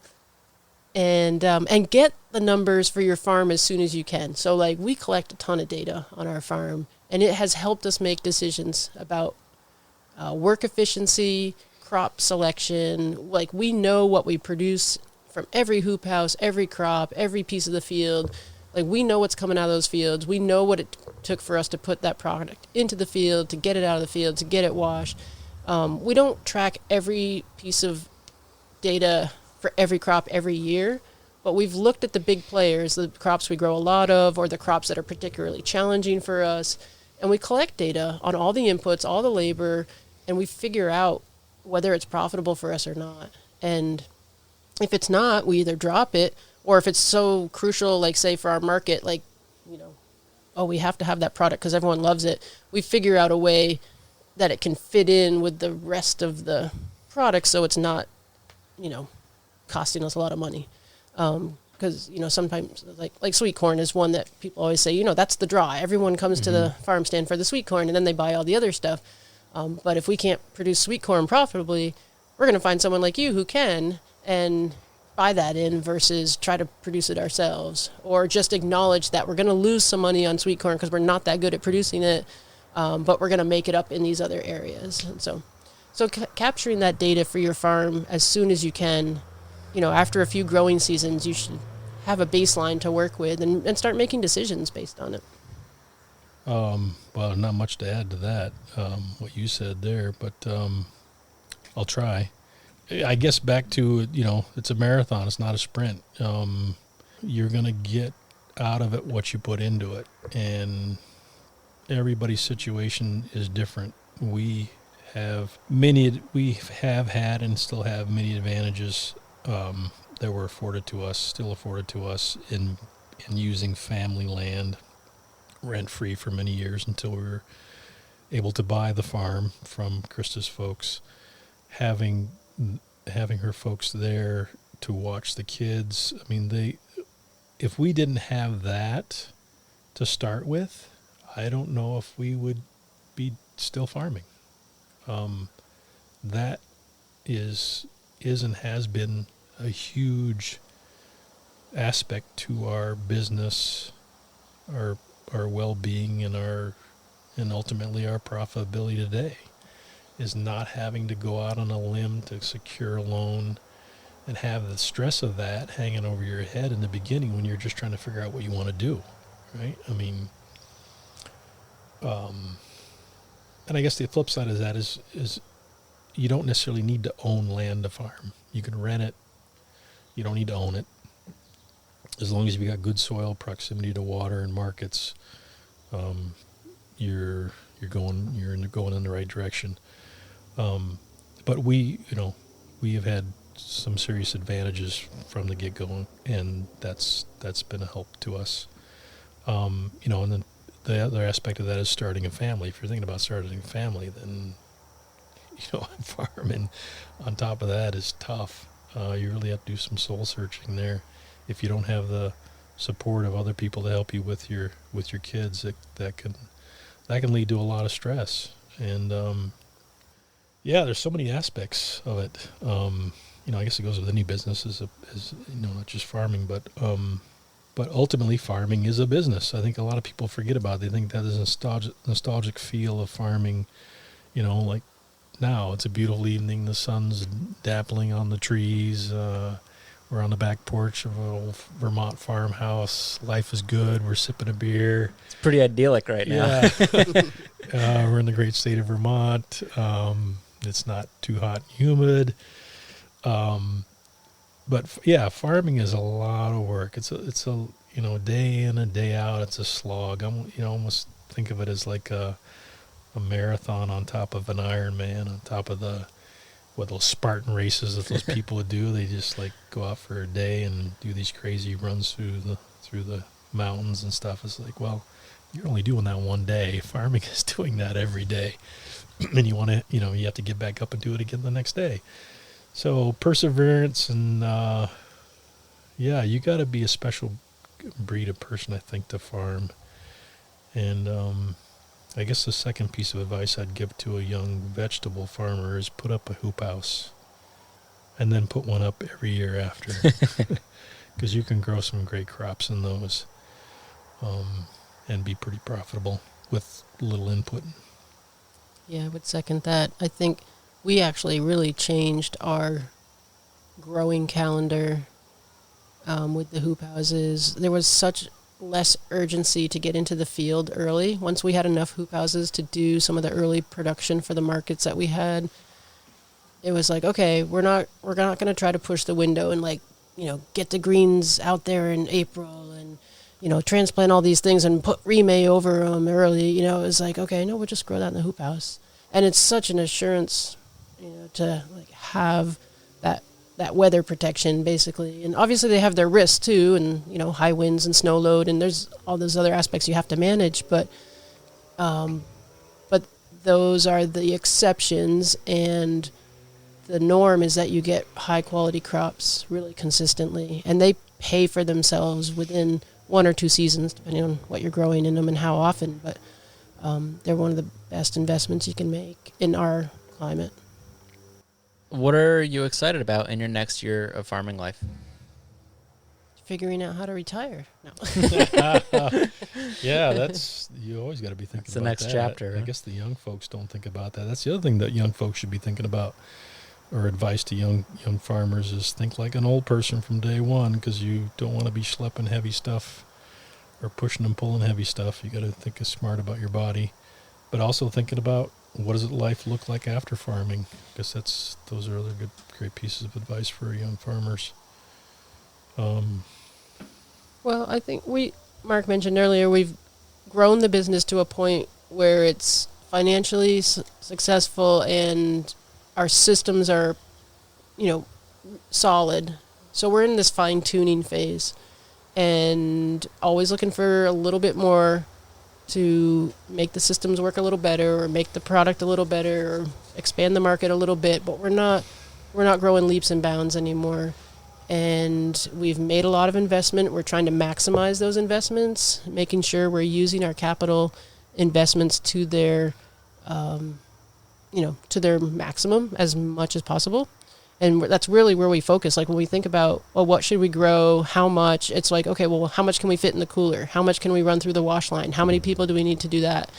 get the numbers for your farm as soon as you can. So, like, we collect a ton of data on our farm, and it has helped us make decisions about work efficiency, crop selection. Like, we know what we produce from every hoop house, every crop, every piece of the field. Like, we know what's coming out of those fields. We know what it took for us to put that product into the field, to get it out of the field, to get it washed. We don't track every piece of data for every crop every year, but we've looked at the big players, the crops we grow a lot of, or the crops that are particularly challenging for us, and we collect data on all the inputs, all the labor, and we figure out whether it's profitable for us or not. And if it's not, we either drop it, or if it's so crucial, like, say, for our market, like, we have to have that product because everyone loves it, we figure out a way that it can fit in with the rest of the product so it's not, costing us a lot of money. Because, sometimes, like sweet corn is one that people always say, that's the draw. Everyone comes to the farm stand for the sweet corn, and then they buy all the other stuff. But if we can't produce sweet corn profitably, we're going to find someone like you who can, and buy that in versus try to produce it ourselves, or just acknowledge that we're going to lose some money on sweet corn because we're not that good at producing it, but we're going to make it up in these other areas. And so capturing that data for your farm as soon as you can, after a few growing seasons, you should have a baseline to work with and start making decisions based on it. Well, not much to add to that, what you said there, but I'll try. I guess back to, it's a marathon. It's not a sprint. You're going to get out of it what you put into it. And everybody's situation is different. We have had and still have many advantages that were still afforded to us in using family land rent-free for many years until we were able to buy the farm from Christa's folks. Having her folks there to watch the kids. I mean, if we didn't have that to start with, I don't know if we would be still farming. That is and has been a huge aspect to our business, our well-being, and ultimately our profitability today. Is not having to go out on a limb to secure a loan and have the stress of that hanging over your head in the beginning when you're just trying to figure out what you want to do, right? I mean, and I guess the flip side of that is you don't necessarily need to own land to farm. You can rent it. You don't need to own it. As long as you've got good soil, proximity to water and markets, you're going in the right direction. But we have had some serious advantages from the get-go, and that's been a help to us. And then the other aspect of that is starting a family. If you're thinking about starting a family, then, farming on top of that is tough. You really have to do some soul searching there. If you don't have the support of other people to help you with your kids, that can lead to a lot of stress. And there's so many aspects of it. I guess it goes with any business, as not just farming, but ultimately farming is a business. I think a lot of people forget about it. They think that is a nostalgic feel of farming. Like now it's a beautiful evening. The sun's dappling on the trees. We're on the back porch of an old Vermont farmhouse. Life is good. We're sipping a beer. It's pretty idyllic right now. Yeah. We're in the great state of Vermont. It's not too hot and humid. But farming is a lot of work. It's a day in and day out. It's a slog. Almost think of it as like a marathon on top of an Ironman, on top of those Spartan races that those people would do. They just like go out for a day and do these crazy runs through the mountains and stuff. It's like, well, you're only doing that one day. Farming is doing that every day. And you want to, you have to get back up and do it again the next day. So perseverance and, you got to be a special breed of person, I think, to farm. And I guess the second piece of advice I'd give to a young vegetable farmer is put up a hoop house and then put one up every year after, because you can grow some great crops in those and be pretty profitable with little input. Yeah, I would second that. I think we actually really changed our growing calendar with the hoop houses. There was such less urgency to get into the field early. Once we had enough hoop houses to do some of the early production for the markets that we had, it was like, okay, we're not going to try to push the window and get the greens out there in April and transplant all these things and put remay over them early. It was like, okay, no, we'll just grow that in the hoop house. And it's such an assurance, to have that weather protection basically. And obviously they have their risks too, and high winds and snow load, and there's all those other aspects you have to manage. But those are the exceptions, and the norm is that you get high quality crops really consistently, and they pay for themselves within 1 or 2 seasons, depending on what you're growing in them and how often. But they're one of the best investments you can make in our climate. What are you excited about in your next year of farming life? Figuring out how to retire. No. Yeah, you always got to be thinking That's the about next that. chapter. I guess the young folks don't think about that. That's the other thing that young folks should be thinking about, or advice to young farmers is think like an old person from day one, because you don't want to be schlepping heavy stuff or pushing and pulling heavy stuff. You got to think smart about your body, but also thinking about what does life look like after farming. I guess those are other great pieces of advice for young farmers. Well, I think Mark mentioned earlier, we've grown the business to a point where it's financially successful and our systems are, solid. So we're in this fine-tuning phase and always looking for a little bit more to make the systems work a little better, or make the product a little better, or expand the market a little bit. But we're not growing leaps and bounds anymore. And we've made a lot of investment. We're trying to maximize those investments, making sure we're using our capital investments to their, to their maximum as much as possible. And that's really where we focus. Like when we think about, well, what should we grow? How much? It's like, okay, well, how much can we fit in the cooler? How much can we run through the wash line? How many people do we need to do that?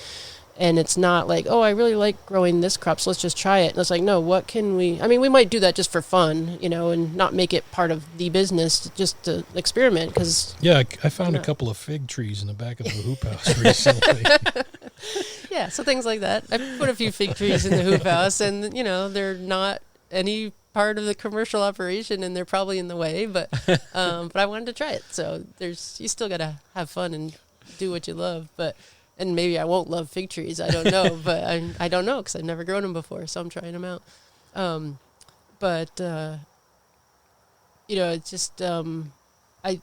And it's not like, oh, I really like growing this crop, so let's just try it. And it's like, no, what can we... I mean, we might do that just for fun, and not make it part of the business, just to experiment, because... Yeah, I found a couple of fig trees in the back of the hoop house recently. Yeah, so things like that. I put a few fig trees in the hoop house, and, they're not any part of the commercial operation, and they're probably in the way, but I wanted to try it. So you still got to have fun and do what you love, and maybe I won't love fig trees. I don't know, but I don't know because I've never grown them before, so I'm trying them out. It's just I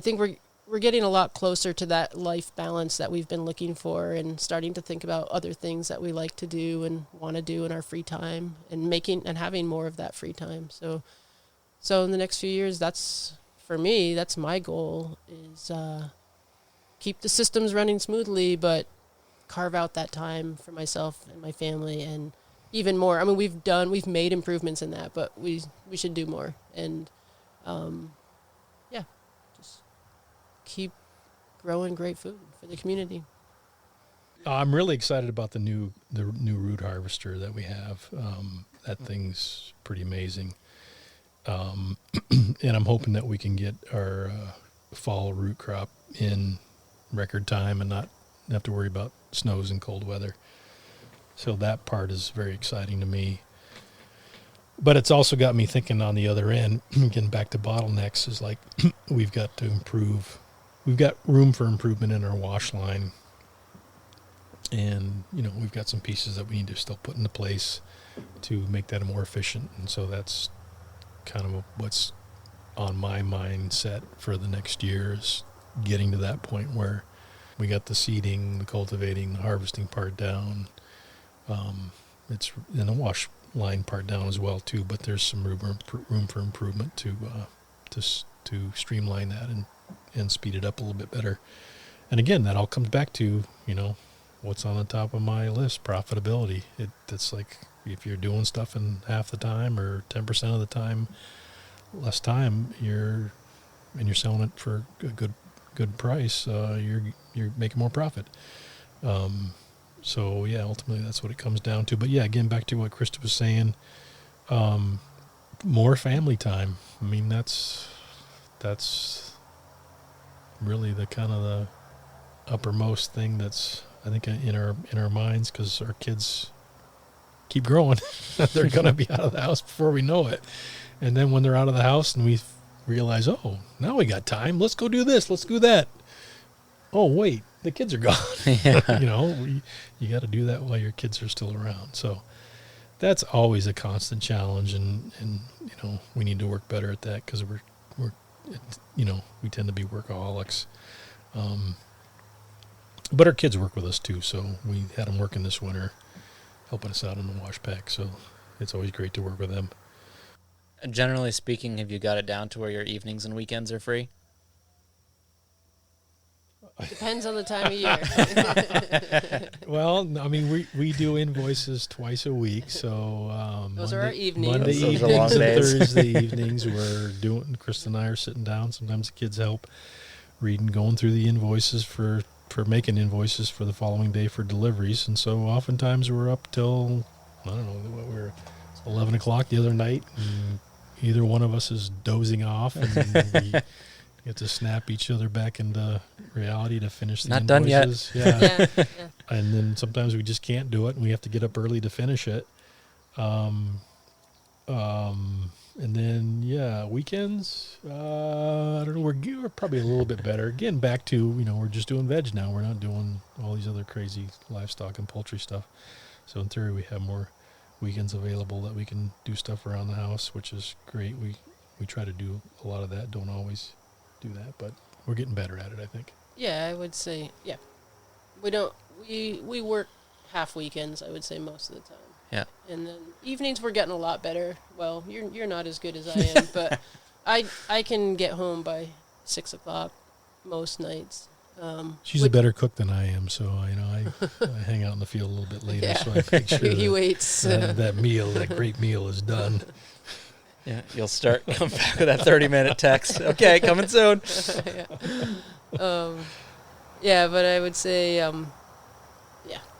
think we're getting a lot closer to that life balance that we've been looking for, and starting to think about other things that we like to do and want to do in our free time, and having more of that free time. So in the next few years, that's my goal is. Keep the systems running smoothly, but carve out that time for myself and my family, and even more. I mean, we've made improvements in that, but we should do more. And just keep growing great food for the community. I'm really excited about the new root harvester that we have. That thing's pretty amazing, and I'm hoping that we can get our fall root crop in record time and not have to worry about snows and cold weather. So that part is very exciting to me. But it's also got me thinking on the other end, getting back to bottlenecks, is like we've got to improve. We've got room for improvement in our wash line. And, we've got some pieces that we need to still put into place to make that more efficient. And so that's kind of what's on my mindset for the next year is getting to that point where we got the seeding, the cultivating, the harvesting part down. It's in the wash line part down as well too, but there's some room for improvement to streamline that and speed it up a little bit better. And again, that all comes back to, what's on the top of my list, profitability. It's like if you're doing stuff in half the time or 10% of the time, less time, you're selling it for a good price, you're making more profit. So yeah, ultimately that's what it comes down to. But yeah, again, back to what Christa was saying, more family time. I mean, that's really the kind of the uppermost thing that's, I think, in our minds, because our kids keep growing. They're going to be out of the house before we know it. And then when they're out of the house and we realize, oh, now we got time. Let's go do this. Let's do that. Oh, wait, the kids are gone. Yeah. You got to do that while your kids are still around. So that's always a constant challenge. And we need to work better at that, because we tend to be workaholics. But our kids work with us too. So we had them working this winter, helping us out in the wash pack. So it's always great to work with them. Generally speaking, have you got it down to where your evenings and weekends are free? Depends on the time of year. Well, I mean, we do invoices twice a week, so Those are our evenings. Monday Those are evenings long and days. Thursday evenings, we're doing. Krista and I are sitting down. Sometimes the kids help reading, going through the invoices for making invoices for the following day for deliveries, and so oftentimes we're up till, I don't know, what we're 11 o'clock the other night, and either one of us is dozing off, and we get to snap each other back into reality to finish the Not done yet. invoices. Yeah. Yeah. And then sometimes we just can't do it, and we have to get up early to finish it. And then, weekends, I don't know, we're probably a little bit better. Again, back to, we're just doing veg now. We're not doing all these other crazy livestock and poultry stuff. So in theory, we have more weekends available that we can do stuff around the house, which is great. We try to do a lot of that. Don't always do that, but we're getting better at it, I think. Yeah, I would say, yeah. We work half weekends, I would say, most of the time. Yeah. And then evenings we're getting a lot better. Well, you're not as good as I am, but I can get home by 6 o'clock most nights. She's a better cook than I am, so I hang out in the field a little bit later, Yeah. so I make sure He waits. that great meal is done. Yeah, you'll come back with that 30-minute text. Okay, coming soon. Yeah, but I would say,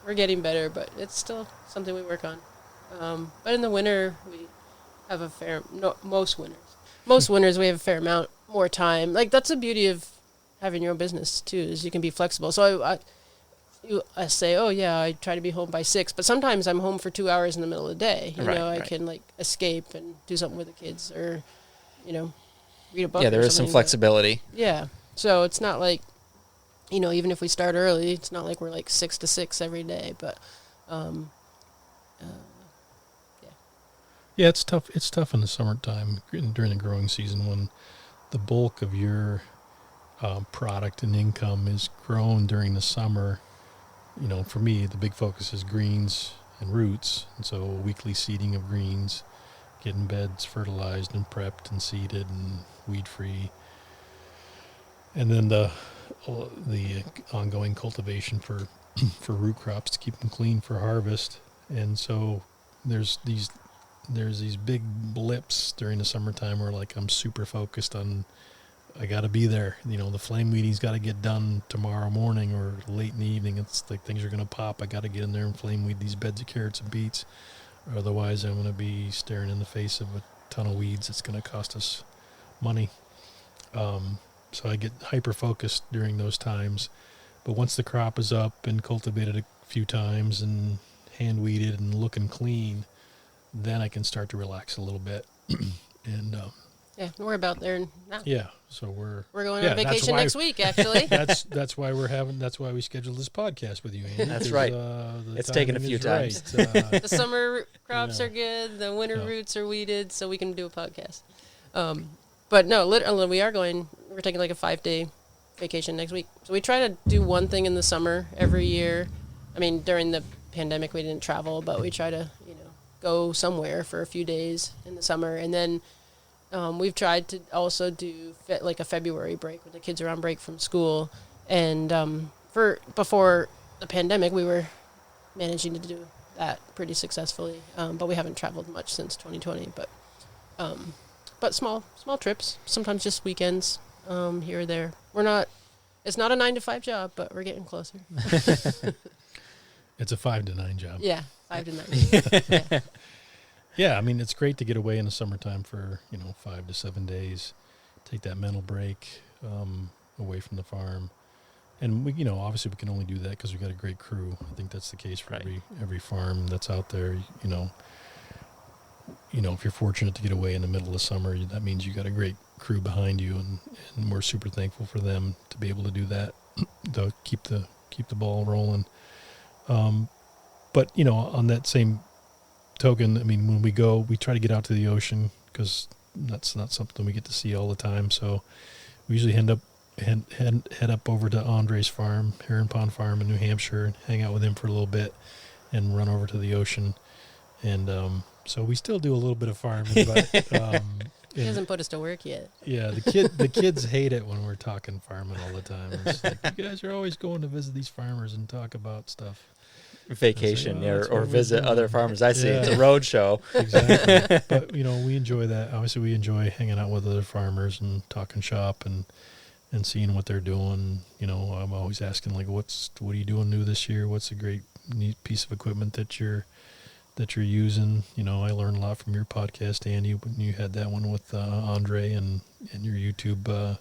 we're getting better, but it's still something we work on. But in the winter, we have most winters we have a fair amount more time. Like, that's the beauty of having your own business too, is you can be flexible. So I say, oh yeah, I try to be home by 6, but sometimes I'm home for 2 hours in the middle of the day. I can escape and do something with the kids, or read a book. Yeah, there or is some something. flexibility. Yeah, so it's not like, even if we start early, it's not like we're 6 to 6 every day. But yeah, it's tough. It's tough in the summertime during the growing season, when the bulk of your product and income is grown during the summer. For me, the big focus is greens and roots, and so weekly seeding of greens, getting beds fertilized and prepped and seeded and weed free, and then the ongoing cultivation for root crops to keep them clean for harvest. And so there's these big blips during the summertime where I'm super focused on, I got to be there. The flame weeding's got to get done tomorrow morning or late in the evening. It's like things are going to pop. I got to get in there and flame weed these beds of carrots and beets. Or otherwise, I'm going to be staring in the face of a ton of weeds. It's going to cost us money. So I get hyper-focused during those times. But once the crop is up and cultivated a few times and hand-weeded and looking clean, then I can start to relax a little bit. And yeah, we're about there now. yeah, so we're going on vacation next week, actually. that's why we scheduled this podcast with you, Andy. That's right. It's taken a few times. The summer crops Yeah. are good. The winter Yeah. roots are weeded, so we can do a podcast. But no, literally, we're taking a 5-day vacation next week. So we try to do one thing in the summer every year. I mean, during the pandemic, we didn't travel, but we try to, go somewhere for a few days in the summer. And then we've tried to also do like a February break when the kids are on break from school. And before the pandemic, we were managing to do that pretty successfully. But we haven't traveled much since 2020. But small trips, sometimes just weekends here or there. It's not a 9-to-5 job, but we're getting closer. It's a 5 to 9 job. Yeah, 5 to 9. Yeah. Yeah, I mean, it's great to get away in the summertime for, 5 to 7 days, take that mental break away from the farm. And, we, obviously we can only do that because we've got a great crew. I think that's the case for every farm that's out there. If you're fortunate to get away in the middle of summer, that means you got a great crew behind you, and we're super thankful for them to be able to do that, to keep the ball rolling. But, on that same token, I mean, when we go, we try to get out to the ocean because that's not something we get to see all the time. So we usually head up over to Andre's farm, Heron Pond Farm in New Hampshire, and hang out with him for a little bit and run over to the ocean. And so we still do a little bit of farming, but He hasn't put us to work yet. yeah, the kids hate it when we're talking farming all the time. It's like, you guys are always going to visit these farmers and talk about stuff. Vacation Like, or visit other farmers. I see. Yeah. It's a road show. Exactly. But, we enjoy that. Obviously, we enjoy hanging out with other farmers and talking shop and seeing what they're doing. I'm always asking, like, what are you doing new this year? What's a great, neat piece of equipment that you're using? I learned a lot from your podcast, Andy, when you had that one with Andre and your YouTube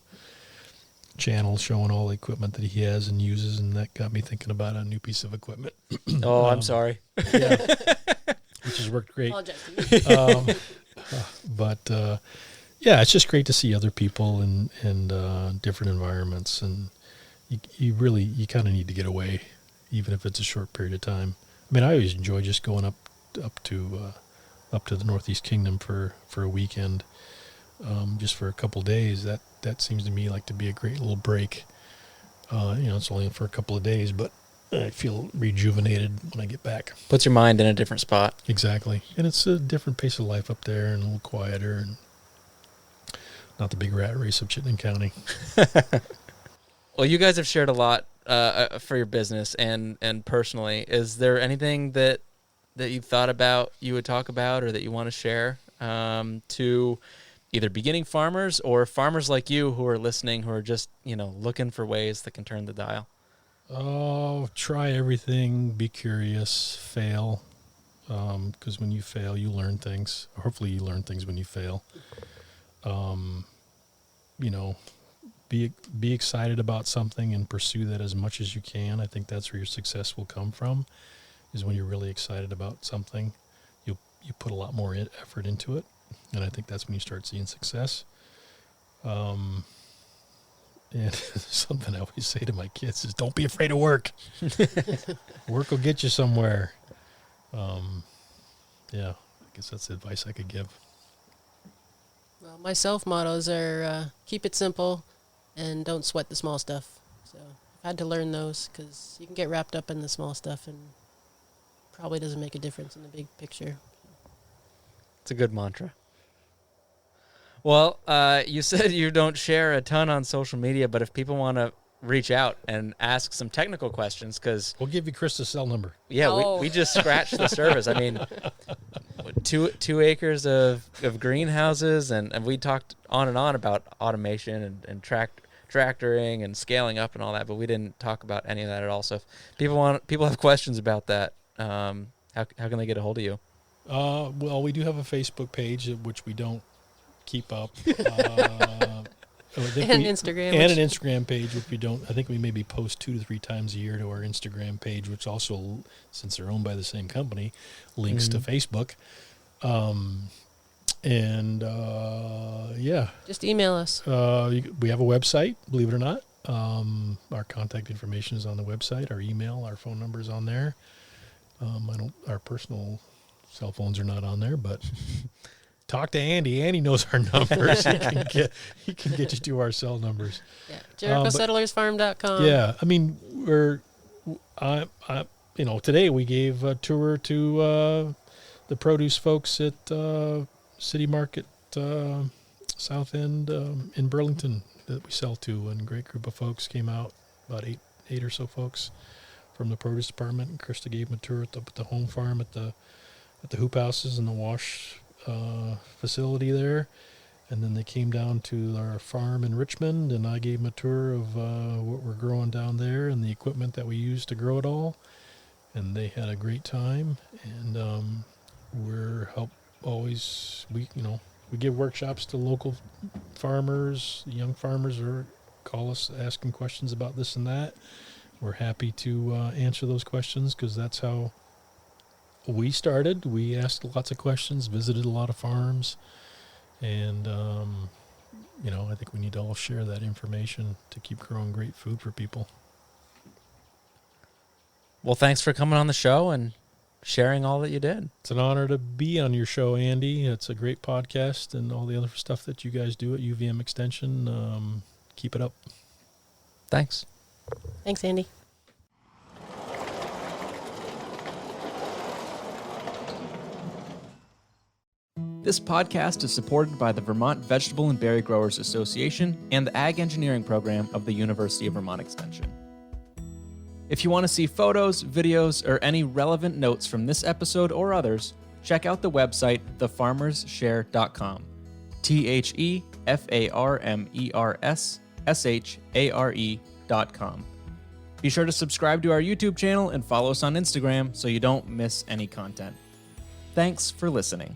channel showing all the equipment that he has and uses, and that got me thinking about a new piece of equipment. Oh, I'm sorry. Yeah, which has worked great. But yeah, it's just great to see other people in different environments, and you kind of need to get away, even if it's a short period of time. I mean, I always enjoy just going up to the Northeast Kingdom for a weekend, just for a couple days. That seems to me like to be a great little break. It's only for a couple of days, but I feel rejuvenated when I get back. Puts your mind in a different spot. Exactly. And it's a different pace of life up there and a little quieter and not the big rat race of Chittenden County. Well, you guys have shared a lot for your business and personally. Is there anything that you thought about you would talk about or that you want to share to either beginning farmers or farmers like you who are listening, who are just, looking for ways that can turn the dial? Oh, try everything. Be curious. Fail. Because when you fail, you learn things. Hopefully you learn things when you fail. Be excited about something and pursue that as much as you can. I think that's where your success will come from, is when you're really excited about something. You put a lot more effort into it, and I think that's when you start seeing success. And something I always say to my kids is, don't be afraid of work. Work will get you somewhere. Yeah, I guess that's the advice I could give. Well, my self-mottos are keep it simple and don't sweat the small stuff. So I've had to learn those because you can get wrapped up in the small stuff and probably doesn't make a difference in the big picture. It's a good mantra. Well, you said you don't share a ton on social media, but if people want to reach out and ask some technical questions, because we'll give you Christa's cell number. Yeah, we just scratched the surface. I mean, 2 acres of greenhouses, and we talked on and on about automation and tractoring and scaling up and all that, but we didn't talk about any of that at all. So if people have questions about that, how can they get a hold of you? Well, we do have a Facebook page, which we don't keep up. Instagram. And an Instagram page, which we don't. I think we maybe post 2 to 3 times a year to our Instagram page, which also, since they're owned by the same company, links to Facebook. Yeah. Just email us. We have a website, believe it or not. Our contact information is on the website. Our email, our phone number is on there. Our personal cell phones are not on there, but talk to Andy. Andy knows our numbers. he can get you to our cell numbers. Yeah, JerichoSettlersFarm.com. Yeah, I mean, today we gave a tour to the produce folks at City Market South End in Burlington that we sell to, and a great group of folks came out, about eight or so folks from the produce department, and Christa gave them a tour at the home farm at the hoop houses and the wash facility there. And then they came down to our farm in Richmond, and I gave them a tour of what we're growing down there and the equipment that we use to grow it all. And they had a great time. And we give workshops to local farmers, young farmers, or call us asking questions about this and that. We're happy to answer those questions because that's how we started. We asked lots of questions, visited a lot of farms. And, I think we need to all share that information to keep growing great food for people. Well, thanks for coming on the show and sharing all that you did. It's an honor to be on your show, Andy. It's a great podcast and all the other stuff that you guys do at UVM Extension. Keep it up. Thanks. Thanks, Andy. This podcast is supported by the Vermont Vegetable and Berry Growers Association and the Ag Engineering Program of the University of Vermont Extension. If you want to see photos, videos, or any relevant notes from this episode or others, check out the website thefarmersshare.com. TheFarmerSshare.com. Be sure to subscribe to our YouTube channel and follow us on Instagram so you don't miss any content. Thanks for listening.